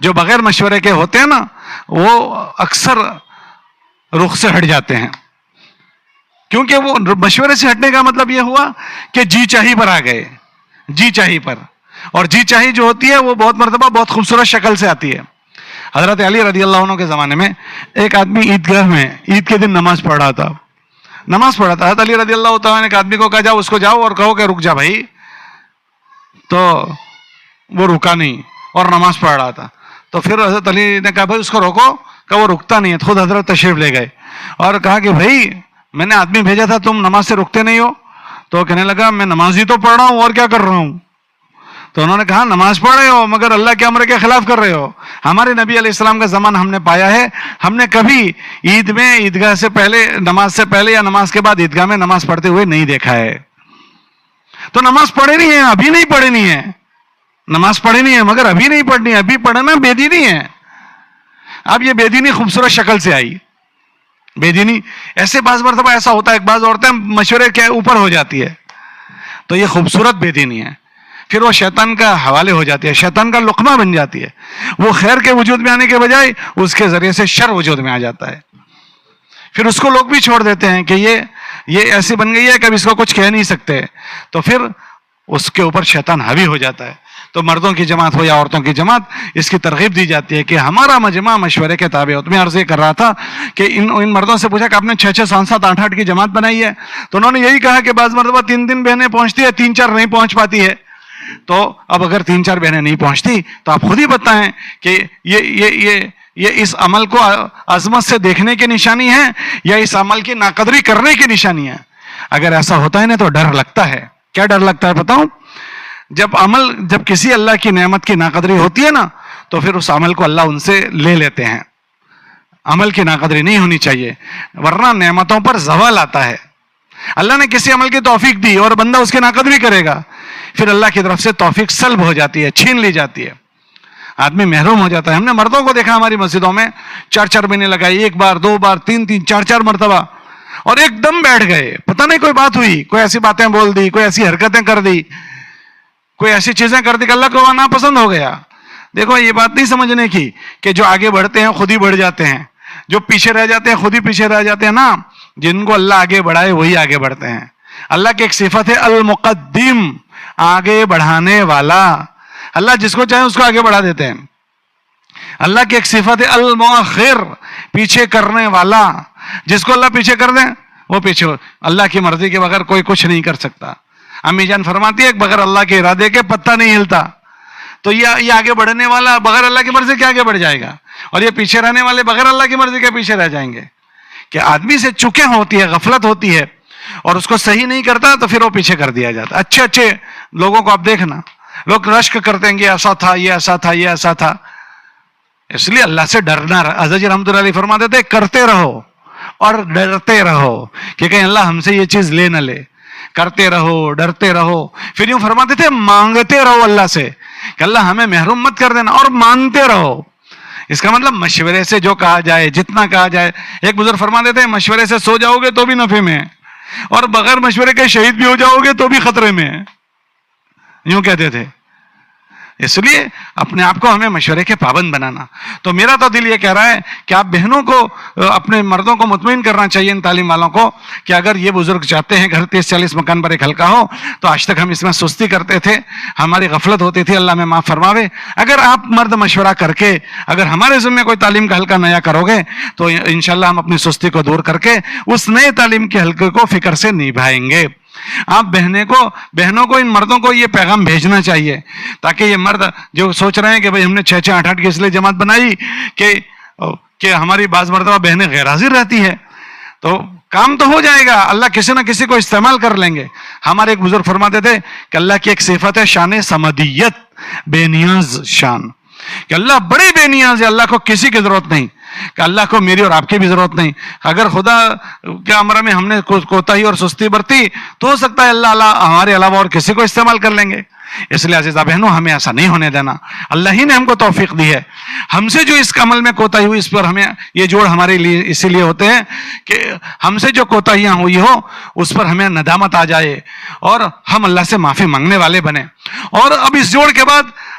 جو بغیر مشورے کے ہوتے ہیں نا وہ اکثر رخ سے ہٹ جاتے ہیں، کیونکہ وہ مشورے سے ہٹنے کا مطلب یہ ہوا کہ جی چاہی پر آ گئے، جی چاہی پر. اور جی چاہی جو ہوتی ہے وہ بہت مرتبہ بہت خوبصورت شکل سے آتی ہے. حضرت علی رضی اللہ عنہ کے زمانے میں ایک آدمی عیدگاہ میں عید کے دن نماز پڑھ رہا تھا. حضرت علی رضی اللہ تعالیٰ نے ایک آدمی کو کہا جاؤ اس کو جاؤ اور کہو کہ رک جا بھائی. تو وہ رکا نہیں اور نماز پڑھ رہا تھا. تو پھر حضرت علی نے کہا بھائی اس کو روکو، کہ وہ رکتا نہیں ہے. خود حضرت تشریف لے گئے اور کہا کہ بھائی میں نے آدمی بھیجا تھا، تم نماز سے رکتے نہیں ہو. تو کہنے لگا میں نماز ہی تو پڑھ رہا ہوں اور کیا کر رہا ہوں. تو انہوں نے کہا نماز پڑھ رہے ہو مگر اللہ کے امر کے خلاف کر رہے ہو. ہمارے نبی علیہ السلام کا زمان ہم نے پایا ہے، ہم نے کبھی عید میں عیدگاہ سے پہلے، نماز سے پہلے یا نماز کے بعد عیدگاہ میں نماز پڑھتے ہوئے نہیں دیکھا ہے. تو نماز پڑھے نہیں ہے، ابھی نہیں پڑھنی ہے. نماز پڑھی نہیں ہے مگر ابھی نہیں پڑھنی ہے. ابھی پڑھنا بے دینی ہے. اب یہ بے دینی خوبصورت شکل سے آئی. بے دینی ایسے بعض مرتبہ ایسا ہوتا ہے، بعض عورتیں مشورے کے اوپر ہو جاتی ہے تو یہ خوبصورت بے دینی ہے. پھر وہ شیطان کا حوالے ہو جاتی ہے، شیطان کا لقمہ بن جاتی ہے. وہ خیر کے وجود میں آنے کے بجائے اس کے ذریعے سے شر وجود میں آ جاتا ہے. پھر اس کو لوگ بھی چھوڑ دیتے ہیں کہ یہ ایسی بن گئی ہے کہ اب اس کو کچھ کہہ نہیں سکتے. تو پھر اس کے اوپر شیطان حاوی ہو جاتا ہے. تو مردوں کی جماعت ہو یا عورتوں کی جماعت، اس کی ترغیب دی جاتی ہے کہ ہمارا مجمع مشورے کے تابع ہو. میں عرض یہ کر رہا تھا کہ ان مردوں سے پوچھا کہ آپ نے 6 6 7 7 8 8 کی جماعت بنائی ہے. تو انہوں نے یہی کہا کہ بعض مرتبہ 3 بہنیں پہنچتی ہے، 3 4 نہیں پہنچ پاتی ہے. تو اب اگر 3 4 بہنیں نہیں پہنچتی تو آپ خود ہی بتائیں کہ یہ اس عمل کو عظمت سے دیکھنے کی نشانی ہے یا اس عمل کی ناقدری کرنے کی نشانی ہے. اگر ایسا ہوتا ہے نا تو ڈر لگتا ہے. کیا ڈر لگتا ہے بتاؤں؟ جب کسی اللہ کی نعمت کی ناقدری ہوتی ہے نا تو پھر اس عمل کو اللہ ان سے لے لیتے ہیں. عمل کی ناقدری نہیں ہونی چاہیے، ورنہ نعمتوں پر زوال آتا ہے. اللہ نے کسی عمل کی توفیق دی اور بندہ اس کی ناقدری کرے گا، پھر اللہ کی طرف سے توفیق سلب ہو جاتی ہے، چھین لی جاتی ہے، آدمی محروم ہو جاتا ہے. ہم نے مردوں کو دیکھا ہماری مسجدوں میں 4 4 مہینے لگائی، 1 بار 2 بار 3 3 4 4 مرتبہ، اور ایک دم بیٹھ گئے. پتہ نہیں کوئی بات ہوئی، کوئی ایسی باتیں بول دی، کوئی ایسی حرکتیں کر دی، کوئی ایسی چیزیں کر دی کہ اللہ کو ناپسند ہو گیا. دیکھو یہ بات نہیں سمجھنے کی کہ جو آگے بڑھتے ہیں خود ہی بڑھ جاتے ہیں، جو پیچھے رہ جاتے ہیں خود ہی پیچھے رہ جاتے ہیں نا. جن کو اللہ آگے بڑھائے وہی آگے بڑھتے ہیں. اللہ کی ایک صفت ہے المقدم، آگے بڑھانے والا. اللہ جس کو چاہے اس کو آگے بڑھا دیتے ہیں. اللہ کی ایک صفت ہے المؤخر، پیچھے کرنے والا. جس کو اللہ پیچھے کر دیں وہ پیچھے. اللہ کی مرضی کے بغیر کوئی کچھ نہیں کر سکتا. امی جان فرماتی ہے کہ بغیر اللہ کے ارادے کے پتہ نہیں ہلتا. تو یہ آگے بڑھنے والا بغیر اللہ کی مرضی کے آگے بڑھ جائے گا، اور یہ پیچھے رہنے والے بغیر اللہ کی مرضی کے پیچھے رہ جائیں گے. کہ آدمی سے چکے ہوتی ہے، غفلت ہوتی ہے، اور اس کو صحیح نہیں کرتا تو پھر وہ پیچھے کر دیا جاتا. اچھے اچھے لوگوں کو آپ دیکھنا، لوگ رشک کرتے ہیں کہ ایسا تھا، یہ ایسا تھا، یہ ایسا تھا. اس لیے اللہ سے ڈرنا. حضرت جی رحمۃ اللہ علیہ فرماتے تھے کرتے رہو اور ڈرتے رہو کہ کہیں اللہ ہم سے یہ چیز لے نہ لے. کرتے رہو، ڈرتے رہو. پھر یوں فرماتے تھے مانگتے رہو اللہ سے کہ اللہ ہمیں محروم مت کر دینا، اور مانتے رہو. اس کا مطلب مشورے سے جو کہا جائے، جتنا کہا جائے. ایک بزرگ فرما دیتے ہیں مشورے سے سو جاؤ گے تو بھی نفع میں، اور بغیر مشورے کے شہید بھی ہو جاؤ گے تو بھی خطرے میں. یوں کہتے تھے. اس لیے اپنے آپ کو ہمیں مشورے کے پابند بنانا. تو میرا تو دل یہ کہہ رہا ہے کہ آپ بہنوں کو، اپنے مردوں کو مطمئن کرنا چاہیے، ان تعلیم والوں کو، کہ اگر یہ بزرگ چاہتے ہیں گھر 30 40 مکان پر ایک حلقہ ہو، تو آج تک ہم اس میں سستی کرتے تھے، ہماری غفلت ہوتی تھی، اللہ میں معاف فرماوے. اگر آپ مرد مشورہ کر کے اگر ہمارے ذمہ کوئی تعلیم کا حلقہ نیا کرو گے تو انشاءاللہ ہم اپنی سستی کو دور کر کے اس نئے تعلیم کے حلقے کو فکر سے نبھائیں گے. آپ بہنوں کو ان مردوں کو یہ پیغام بھیجنا چاہیے، تاکہ یہ مرد جو سوچ رہے ہیں کہ بھئی ہم نے 6 6 8 8 کی اس لیے جماعت بنائی کہ ہماری بعض مرتبہ بہنیں غیر حاضر رہتی ہے، تو کام تو ہو جائے گا، اللہ کسی نہ کسی کو استعمال کر لیں گے. ہمارے ایک بزرگ فرماتے تھے کہ اللہ کی ایک صفت ہے شان سمدیت، بے نیاز شان، کہ اللہ بڑے بے نیاز ہے، اللہ کو کسی کی ضرورت نہیں، کہ اللہ کو میری اور آپ کی بھی ضرورت نہیں. اگر خدا کے امر میں ہم نے کوتاہی اور سستی برتی تو ہو سکتا ہے اللہ ہمارے علاوہ اور کسی کو استعمال کر لیں گے. اس لیے عزیزہ بہنوں ہمیں ایسا نہیں ہونے دینا. اللہ ہی نے ہم کو توفیق دی ہے. ہم سے جو اس عمل میں کوتاہی ہوئی اس پر ہمیں یہ جوڑ ہمارے لیے اسی لیے ہوتے ہیں کہ ہم سے جو کوتاہیاں ہوئی ہو اس پر ہمیں ندامت آ جائے اور ہم اللہ سے معافی مانگنے والے بنے. اور اب اس جوڑ کے بعد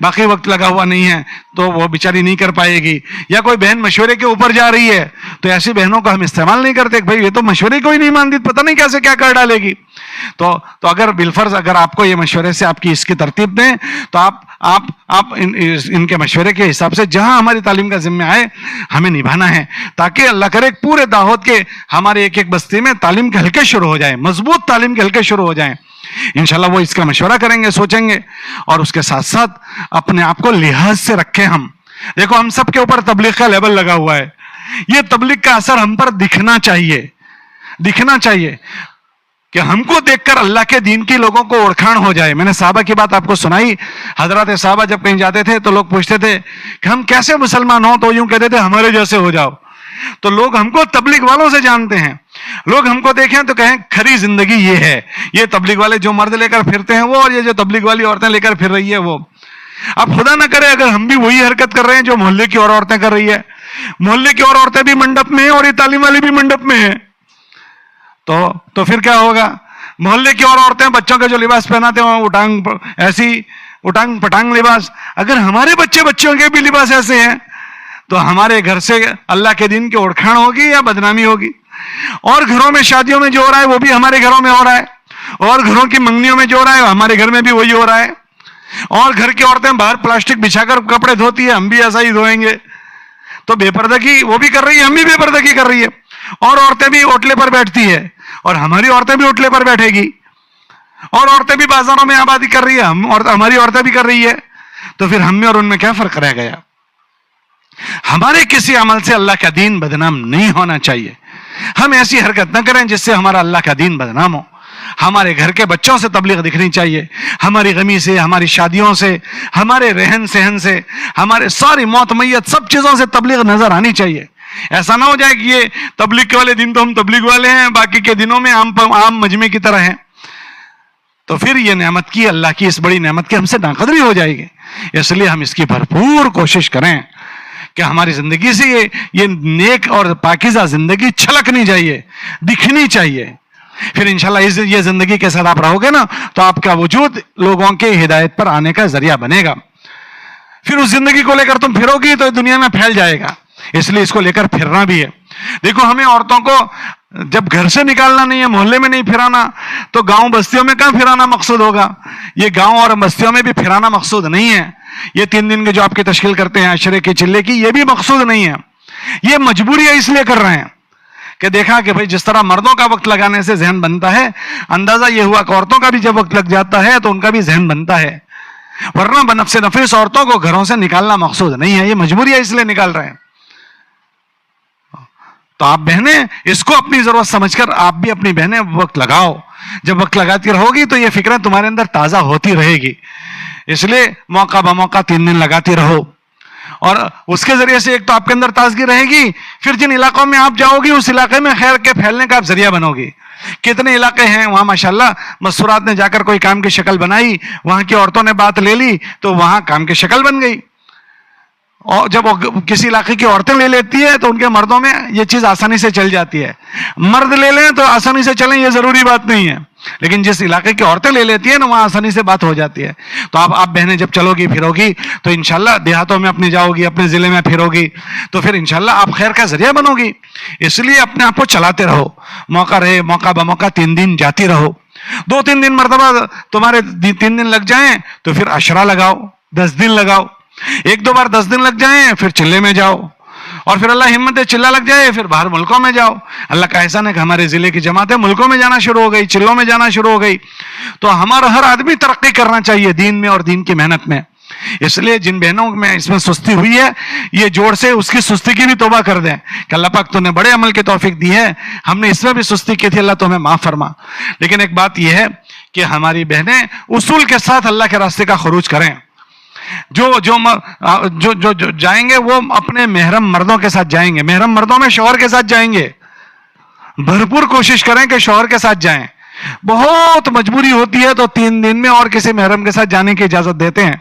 باقی وقت لگا ہوا نہیں ہے تو وہ بیچاری نہیں کر پائے گی. یا کوئی بہن مشورے کے اوپر جا رہی ہے تو ایسی بہنوں کو ہم استعمال نہیں کرتے. بھائی یہ تو مشورے کوئی نہیں مانتی, پتہ نہیں کیسے کیا کر ڈالے گی. تو اگر بالفرض اگر آپ کو یہ مشورے سے آپ کی اس کی ترتیب دیں تو آپ ان کے مشورے کے حساب سے جہاں ہماری تعلیم کا ذمہ آئے ہمیں نبھانا ہے, تاکہ اللہ کرے پورے داہود کے ہمارے ایک ایک بستی میں تعلیم کے حلقے شروع ہو جائیں, مضبوط تعلیم کے حلقے شروع ہو جائیں. انشاءاللہ وہ اس کا مشورہ کریں گے, سوچیں گے, اور اس کے ساتھ ساتھ اپنے آپ کو لحاظ سے رکھیں. ہم دیکھو ہم سب کے اوپر تبلیغ کا لیبل لگا ہوا ہے, یہ تبلیغ کا اثر ہم پر دکھنا چاہیے کہ ہم کو دیکھ کر اللہ کے دین کی لوگوں کو اوڑکھان ہو جائے. میں نے صحابہ کی بات آپ کو سنائی. حضرات صحابہ جب کہیں جاتے تھے تو لوگ پوچھتے تھے کہ ہم کیسے مسلمان ہوں, تو یوں کہتے تھے ہمارے جیسے ہو جاؤ. تو لوگ ہم کو تبلیغ والوں سے جانتے ہیں. لوگ ہم کو دیکھیں تو کہیں کھری زندگی یہ ہے, یہ تبلیغ والے جو مرد لے کر پھرتے ہیں وہ, اور یہ جو تبلیغ والی عورتیں لے کر پھر رہی ہے وہ. اب خدا نہ کرے اگر ہم بھی وہی حرکت کر رہے ہیں جو محلے کی اور عورتیں کر رہی ہے, محلے کی اور عورتیں بھی منڈپ میں ہیں اور یہ تعلیم والی بھی منڈپ میں ہیں, تو پھر کیا ہوگا؟ محلے کی اور عورتیں بچوں کے جو لباس پہناتے ہیں ایسی اٹانگ پٹانگ لباس, اگر ہمارے بچوں کے بھی لباس ایسے ہیں تو ہمارے گھر سے اللہ کے دین کی اوڑکھان ہوگی یا بدنامی ہوگی. اور گھروں میں شادیوں میں جو ہو رہا ہے وہ بھی ہمارے گھروں میں ہو رہا ہے, اور گھروں کی منگنیوں میں جو ہو رہا ہے ہمارے گھر میں بھی وہی ہو رہا ہے. اور گھر کی عورتیں باہر پلاسٹک بچھا کر کپڑے دھوتی ہے, ہم بھی ایسا ہی دھوئیں گے. تو بے پردگی وہ بھی کر رہی ہے, ہم بھی بے پردگی کر رہی ہے. اور عورتیں بھی اوٹلے پر بیٹھتی ہے اور ہماری عورتیں بھی اوٹلے پر بیٹھے گی. اور عورتیں بھی بازاروں میں آبادی کر رہی ہے, ہماری عورتیں بھی کر رہی ہے. تو پھر ہم میں اور ان میں کیا فرق رہ گیا؟ ہمارے کسی عمل سے اللہ کا دین بدنام نہیں ہونا چاہیے. ہم ایسی حرکت نہ کریں جس سے ہمارا اللہ کا دین بدنام ہو. ہمارے گھر کے بچوں سے تبلیغ دکھنی چاہیے, ہماری غمی سے, ہماری شادیوں سے, ہمارے رہن سہن سے, ہمارے ساری موت میت سب چیزوں سے تبلیغ نظر آنی چاہیے. ایسا نہ ہو جائے کہ یہ تبلیغ والے دن تو ہم تبلیغ والے ہیں, باقی کے دنوں میں عام مجمع کی طرح ہیں. تو پھر یہ نعمت کی, اللہ کی اس بڑی نعمت کی ہم سے ناقدری ہو جائے گی. اس لیے ہم اس کی بھرپور کوشش کریں کہ ہماری زندگی سے یہ نیک اور پاکیزہ زندگی چھلکنی چاہیے, دکھنی چاہیے. پھر انشاءاللہ یہ زندگی کے ساتھ آپ رہو گے نا تو آپ کا وجود لوگوں کے ہدایت پر آنے کا ذریعہ بنے گا. پھر اس زندگی کو لے کر تم پھرو گی تو دنیا میں پھیل جائے گا. اس لیے اس کو لے کر پھرنا بھی ہے. دیکھو ہمیں عورتوں کو جب گھر سے نکالنا نہیں ہے, محلے میں نہیں پھرانا, تو گاؤں بستیوں میں کہاں پھرانا مقصود ہوگا؟ یہ گاؤں اور بستیوں میں بھی پھرانا مقصود نہیں ہے. یہ 3 دن کے جو آپ کی تشکیل کرتے ہیں عشرے کی چلے کی, یہ بھی مقصود نہیں ہے. یہ مجبوری ہے, اس لیے کر رہے ہیں کہ دیکھا کہ بھئی جس طرح مردوں کا وقت لگانے سے ذہن بنتا ہے, اندازہ یہ ہوا کہ عورتوں کا بھی جب وقت لگ جاتا ہے تو ان کا بھی ذہن بنتا ہے. ورنہ بنفس نفیس عورتوں کو گھروں سے نکالنا مقصود نہیں ہے, یہ مجبوری ہے, اس لیے نکال رہے ہیں. تو آپ بہنیں اس کو اپنی ضرورت سمجھ کر آپ بھی اپنی بہنیں وقت لگاؤ. جب وقت لگاتی رہو گی تو یہ فکریں تمہارے اندر تازہ ہوتی رہے گی. اس لیے موقع بموقع 3 دن لگاتی رہو, اور اس کے ذریعے سے ایک تو آپ کے اندر تازگی رہے گی. پھر جن علاقوں میں آپ جاؤ گی اس علاقے میں خیر کے پھیلنے کا آپ ذریعہ بنو گی. کتنے علاقے ہیں وہاں ماشاءاللہ مسورات نے جا کر کوئی کام کی شکل بنائی, وہاں کی عورتوں نے بات لے لی تو وہاں کام کی شکل بن گئی. اور جب کسی علاقے کی عورتیں لے لیتی ہے تو ان کے مردوں میں یہ چیز آسانی سے چل جاتی ہے. مرد لے لیں تو آسانی سے چلیں یہ ضروری بات نہیں ہے, لیکن جس علاقے کی عورتیں لے لیتی ہیں نا وہاں آسانی سے بات ہو جاتی ہے. تو آپ بہنیں جب چلو گی پھرو گی تو انشاءاللہ دیہاتوں میں اپنی جاؤ گی, اپنے ضلع میں پھرو گی تو پھر انشاءاللہ آپ خیر کا ذریعہ بنو گی. اس لیے اپنے آپ کو چلاتے رہو, موقع رہے موقع بموقع 3 دن جاتی رہو. 2-3 دن مرتبہ تمہارے 3 دن لگ جائیں تو پھر عشرہ لگاؤ, 10 دن لگاؤ. 1-2 بار 10 دن لگ جائیں پھر چلے میں جاؤ, اور پھر اللہ ہمت دے چلہ لگ جائے پھر باہر ملکوں میں جاؤ. اللہ کا احسان ہے کہ ہمارے ضلع کی جماعتیں ملکوں میں جانا شروع ہو گئی, چلوں میں جانا شروع ہو گئی. تو ہمارا ہر آدمی ترقی کرنا چاہیے دین میں اور دین کی محنت میں. اس لیے جن بہنوں میں اس میں سستی ہوئی ہے یہ جوڑ سے اس کی سستی کی بھی توبہ کر دیں کہ اللہ پاک تو نے بڑے عمل کی توفیق دی ہے, ہم نے اس میں بھی سستی کی تھی, اللہ تو ہمیں معاف فرما. لیکن ایک بات یہ ہے کہ ہماری بہنیں اصول کے ساتھ اللہ کے راستے کا خروج کریں. جو جائیں گے وہ اپنے محرم مردوں کے ساتھ جائیں گے, محرم مردوں میں شوہر کے ساتھ جائیں گے. بھرپور کوشش کریں کہ شوہر کے ساتھ جائیں. بہت مجبوری ہوتی ہے تو 3 دن میں اور کسی محرم کے ساتھ جانے کی اجازت دیتے ہیں,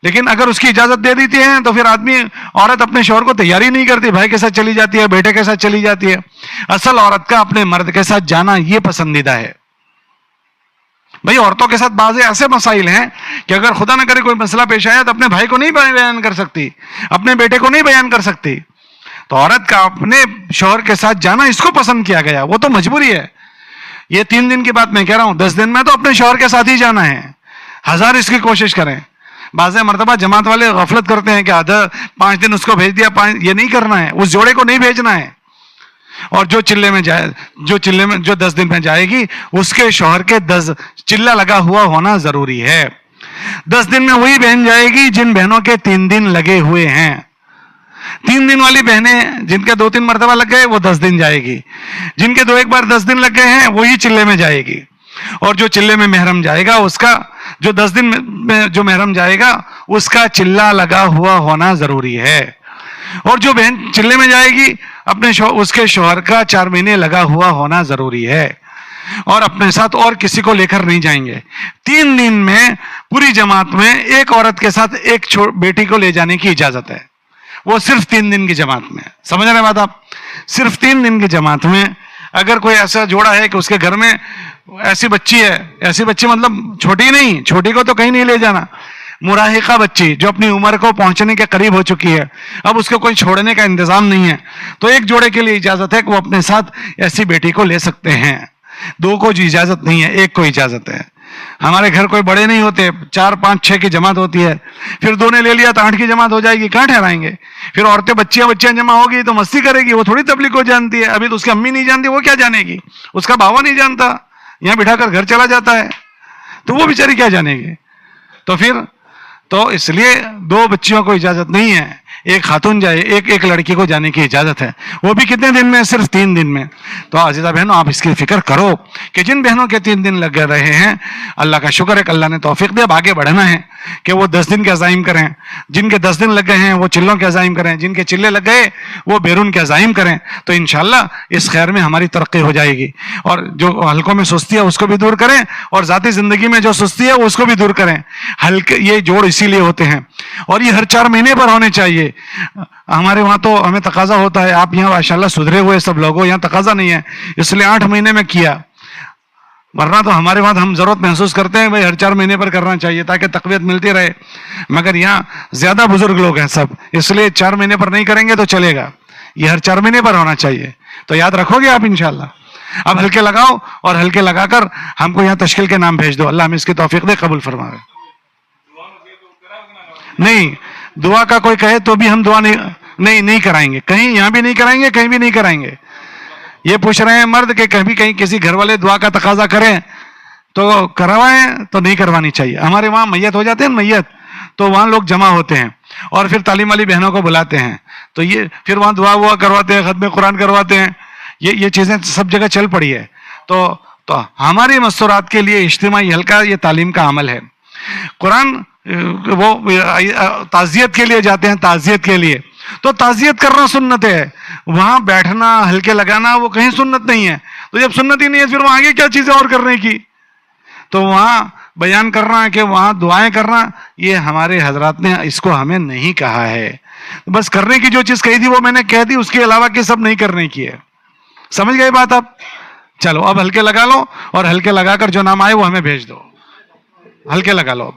لیکن اگر اس کی اجازت دے دیتی ہیں تو پھر عورت اپنے شوہر کو تیاری نہیں کرتی, بھائی کے ساتھ چلی جاتی ہے, بیٹے کے ساتھ چلی جاتی ہے. اصل عورت کا اپنے مرد کے ساتھ جانا یہ پسندیدہ ہے. بھائی عورتوں کے ساتھ بعض ایسے مسائل ہیں کہ اگر خدا نہ کرے کوئی مسئلہ پیش آیا تو اپنے بھائی کو نہیں بیان کر سکتی, اپنے بیٹے کو نہیں بیان کر سکتی. تو عورت کا اپنے شوہر کے ساتھ جانا اس کو پسند کیا گیا, وہ تو مجبوری ہے. یہ 3 دن کی بات میں کہہ رہا ہوں, 10 دن میں تو اپنے شوہر کے ساتھ ہی جانا ہے, ہزار اس کی کوشش کریں. بعض مرتبہ جماعت والے غفلت کرتے ہیں کہ آدھا 5 دن اس کو بھیج دیا, یہ نہیں کرنا ہے, اس جوڑے کو نہیں بھیجنا ہے. اور جو چلے میں 10 دن میں جائے گی اس کے شوہر کے 10 چلہ لگا ہوا ہونا ضروری ہے. 10 دن میں وہی بہن جائے گی جن بہنوں کے 3 دن لگے ہوئے ہیں. 3 دن والی بہنیں جن کے 2-3 مرتبہ لگ گئے وہ 10 دن جائے گی, جن کے 2-1 بار 10 دن لگ گئے ہیں وہی چلے میں جائے گی. اور جو چلے میں محرم جائے گا اس کا جو 10 دن میں جو محرم جائے گا اس کا چلہ لگا ہوا ہونا ضروری ہے. اور جو بہن چلے میں جائے گی اپنے اس کے شوہر کا 4 مہینے لگا ہوا ہونا ضروری ہے. اور اپنے ساتھ اور کسی کو لے کر نہیں جائیں گے. 3 دن میں پوری جماعت میں ایک عورت کے ساتھ ایک بیٹی کو لے جانے کی اجازت ہے, وہ صرف 3 دن کی جماعت میں. سمجھ رہے ہیں بات آپ؟ صرف 3 دن کی جماعت میں اگر کوئی ایسا جوڑا ہے کہ اس کے گھر میں ایسی بچی ہے, ایسی بچی مطلب چھوٹی نہیں, چھوٹی کو تو کہیں نہیں لے جانا, مراہقہ بچی جو اپنی عمر کو پہنچنے کے قریب ہو چکی ہے, اب اس کو کوئی چھوڑنے کا انتظام نہیں ہے, تو ایک جوڑے کے لیے اجازت ہے کہ وہ اپنے ساتھ ایسی بیٹی کو لے سکتے ہیں. 2 کو جو اجازت نہیں ہے, 1 کو اجازت ہے. ہمارے گھر کوئی بڑے نہیں ہوتے, 4, 5, 6 کی جماعت ہوتی ہے, پھر 2 نے لے لیا تو 8 کی جماعت ہو جائے گی, کہاں ٹھہرائیں گے؟ پھر عورتیں بچیاں جمع ہوگی تو مستی کرے گی, وہ تھوڑی تبلیغ کو جانتی ہے, ابھی تو اس کی امی نہیں جانتی, وہ کیا جانے گی؟ اس کا باوا نہیں جانتا, یہاں بٹھا کر گھر چلا جاتا ہے, تو وہ بیچاری کیا جانے گی؟ تو اس لیے 2 بچیوں کو اجازت نہیں ہے, ایک خاتون جائے, ایک لڑکی کو جانے کی اجازت ہے, وہ بھی کتنے دن میں؟ صرف 3 دن میں. تو عزیزہ بہنوں آپ اس کی فکر کرو کہ جن بہنوں کے 3 دن لگ رہے ہیں, اللہ کا شکر ہے کہ اللہ نے توفیق دیا, اب آگے بڑھنا ہے کہ وہ 10 دن کے عزائم کریں. جن کے 10 دن لگ گئے ہیں وہ چلوں کے عزائم کریں, جن کے چلے لگ گئے وہ بیرون کے عزائم کریں. تو انشاءاللہ اس خیر میں ہماری ترقی ہو جائے گی. اور جو حلقوں میں سستی ہے اس کو بھی دور کریں, اور ذاتی زندگی میں جو سستی ہے اس کو بھی دور کریں. ہلکے یہ جوڑ اسی لیے ہوتے ہیں, اور یہ ہر 4 مہینے پر ہونے چاہیے. ہمارے وہاں تو ہمیں تقاضا ہوتا ہے, آپ یہاں ماشاءاللہ سدھرے ہوئے سب لوگوں, یہاں تقاضا نہیں ہے, اس لیے 8 مہینے میں کیا. ورنہ تو ہمارے وہاں ہم ضرورت محسوس کرتے ہیں بھائی ہر 4 مہینے پر کرنا چاہیے تاکہ تقویت ملتی رہے, مگر یہاں زیادہ بزرگ لوگ ہیں سب, اس لیے 4 مہینے پر نہیں کریں گے تو چلے گا, یہ ہر 4 مہینے پر ہونا چاہیے. تو یاد رکھو گے آپ انشاءاللہ. اب ہلکے لگاؤ, اور ہلکے لگا کر ہم کو یہاں تشکیل کے نام بھیج دو, اللہ ہمیں اس کی توفیق دے, قبول فرمائے. نہیں, دعا کا کوئی کہے تو بھی ہم دعا نہیں کرائیں گے, کہیں یہاں بھی نہیں کرائیں گے, کہیں بھی نہیں کرائیں گے. یہ پوچھ رہے ہیں مرد کہ کہیں کسی گھر والے دعا کا تقاضا کریں تو کروائیں, تو نہیں کروانی چاہیے. ہمارے وہاں میت ہو جاتے ہیں, میت تو وہاں لوگ جمع ہوتے ہیں اور پھر تعلیم والی بہنوں کو بلاتے ہیں, تو یہ پھر وہاں دعا کرواتے ہیں, ختم قرآن کرواتے ہیں. یہ چیزیں سب جگہ چل پڑی ہے. تو ہماری مستورات کے لیے اجتماعی حلقہ یہ تعلیم کا عمل ہے. قرآن وہ تعزیت کے لیے جاتے ہیں, تعزیت کے لیے, تو تعزیت کرنا سنت ہے, وہاں بیٹھنا ہلکے لگانا وہ کہیں سنت نہیں ہے. تو جب سنت ہی نہیں ہے پھر وہاں آگے کیا چیزیں اور کرنے کی؟ تو وہاں بیان کرنا کہ وہاں دعائیں کرنا, یہ ہمارے حضرات نے اس کو ہمیں نہیں کہا ہے. بس کرنے کی جو چیز کہی تھی وہ میں نے کہہ دی, اس کے علاوہ کی سب نہیں کرنے کی ہے. سمجھ گئے بات آپ؟ چلو اب ہلکے لگا لو, اور ہلکے لگا کر جو نام آئے وہ ہمیں بھیج دو. ہلکے لگا لو.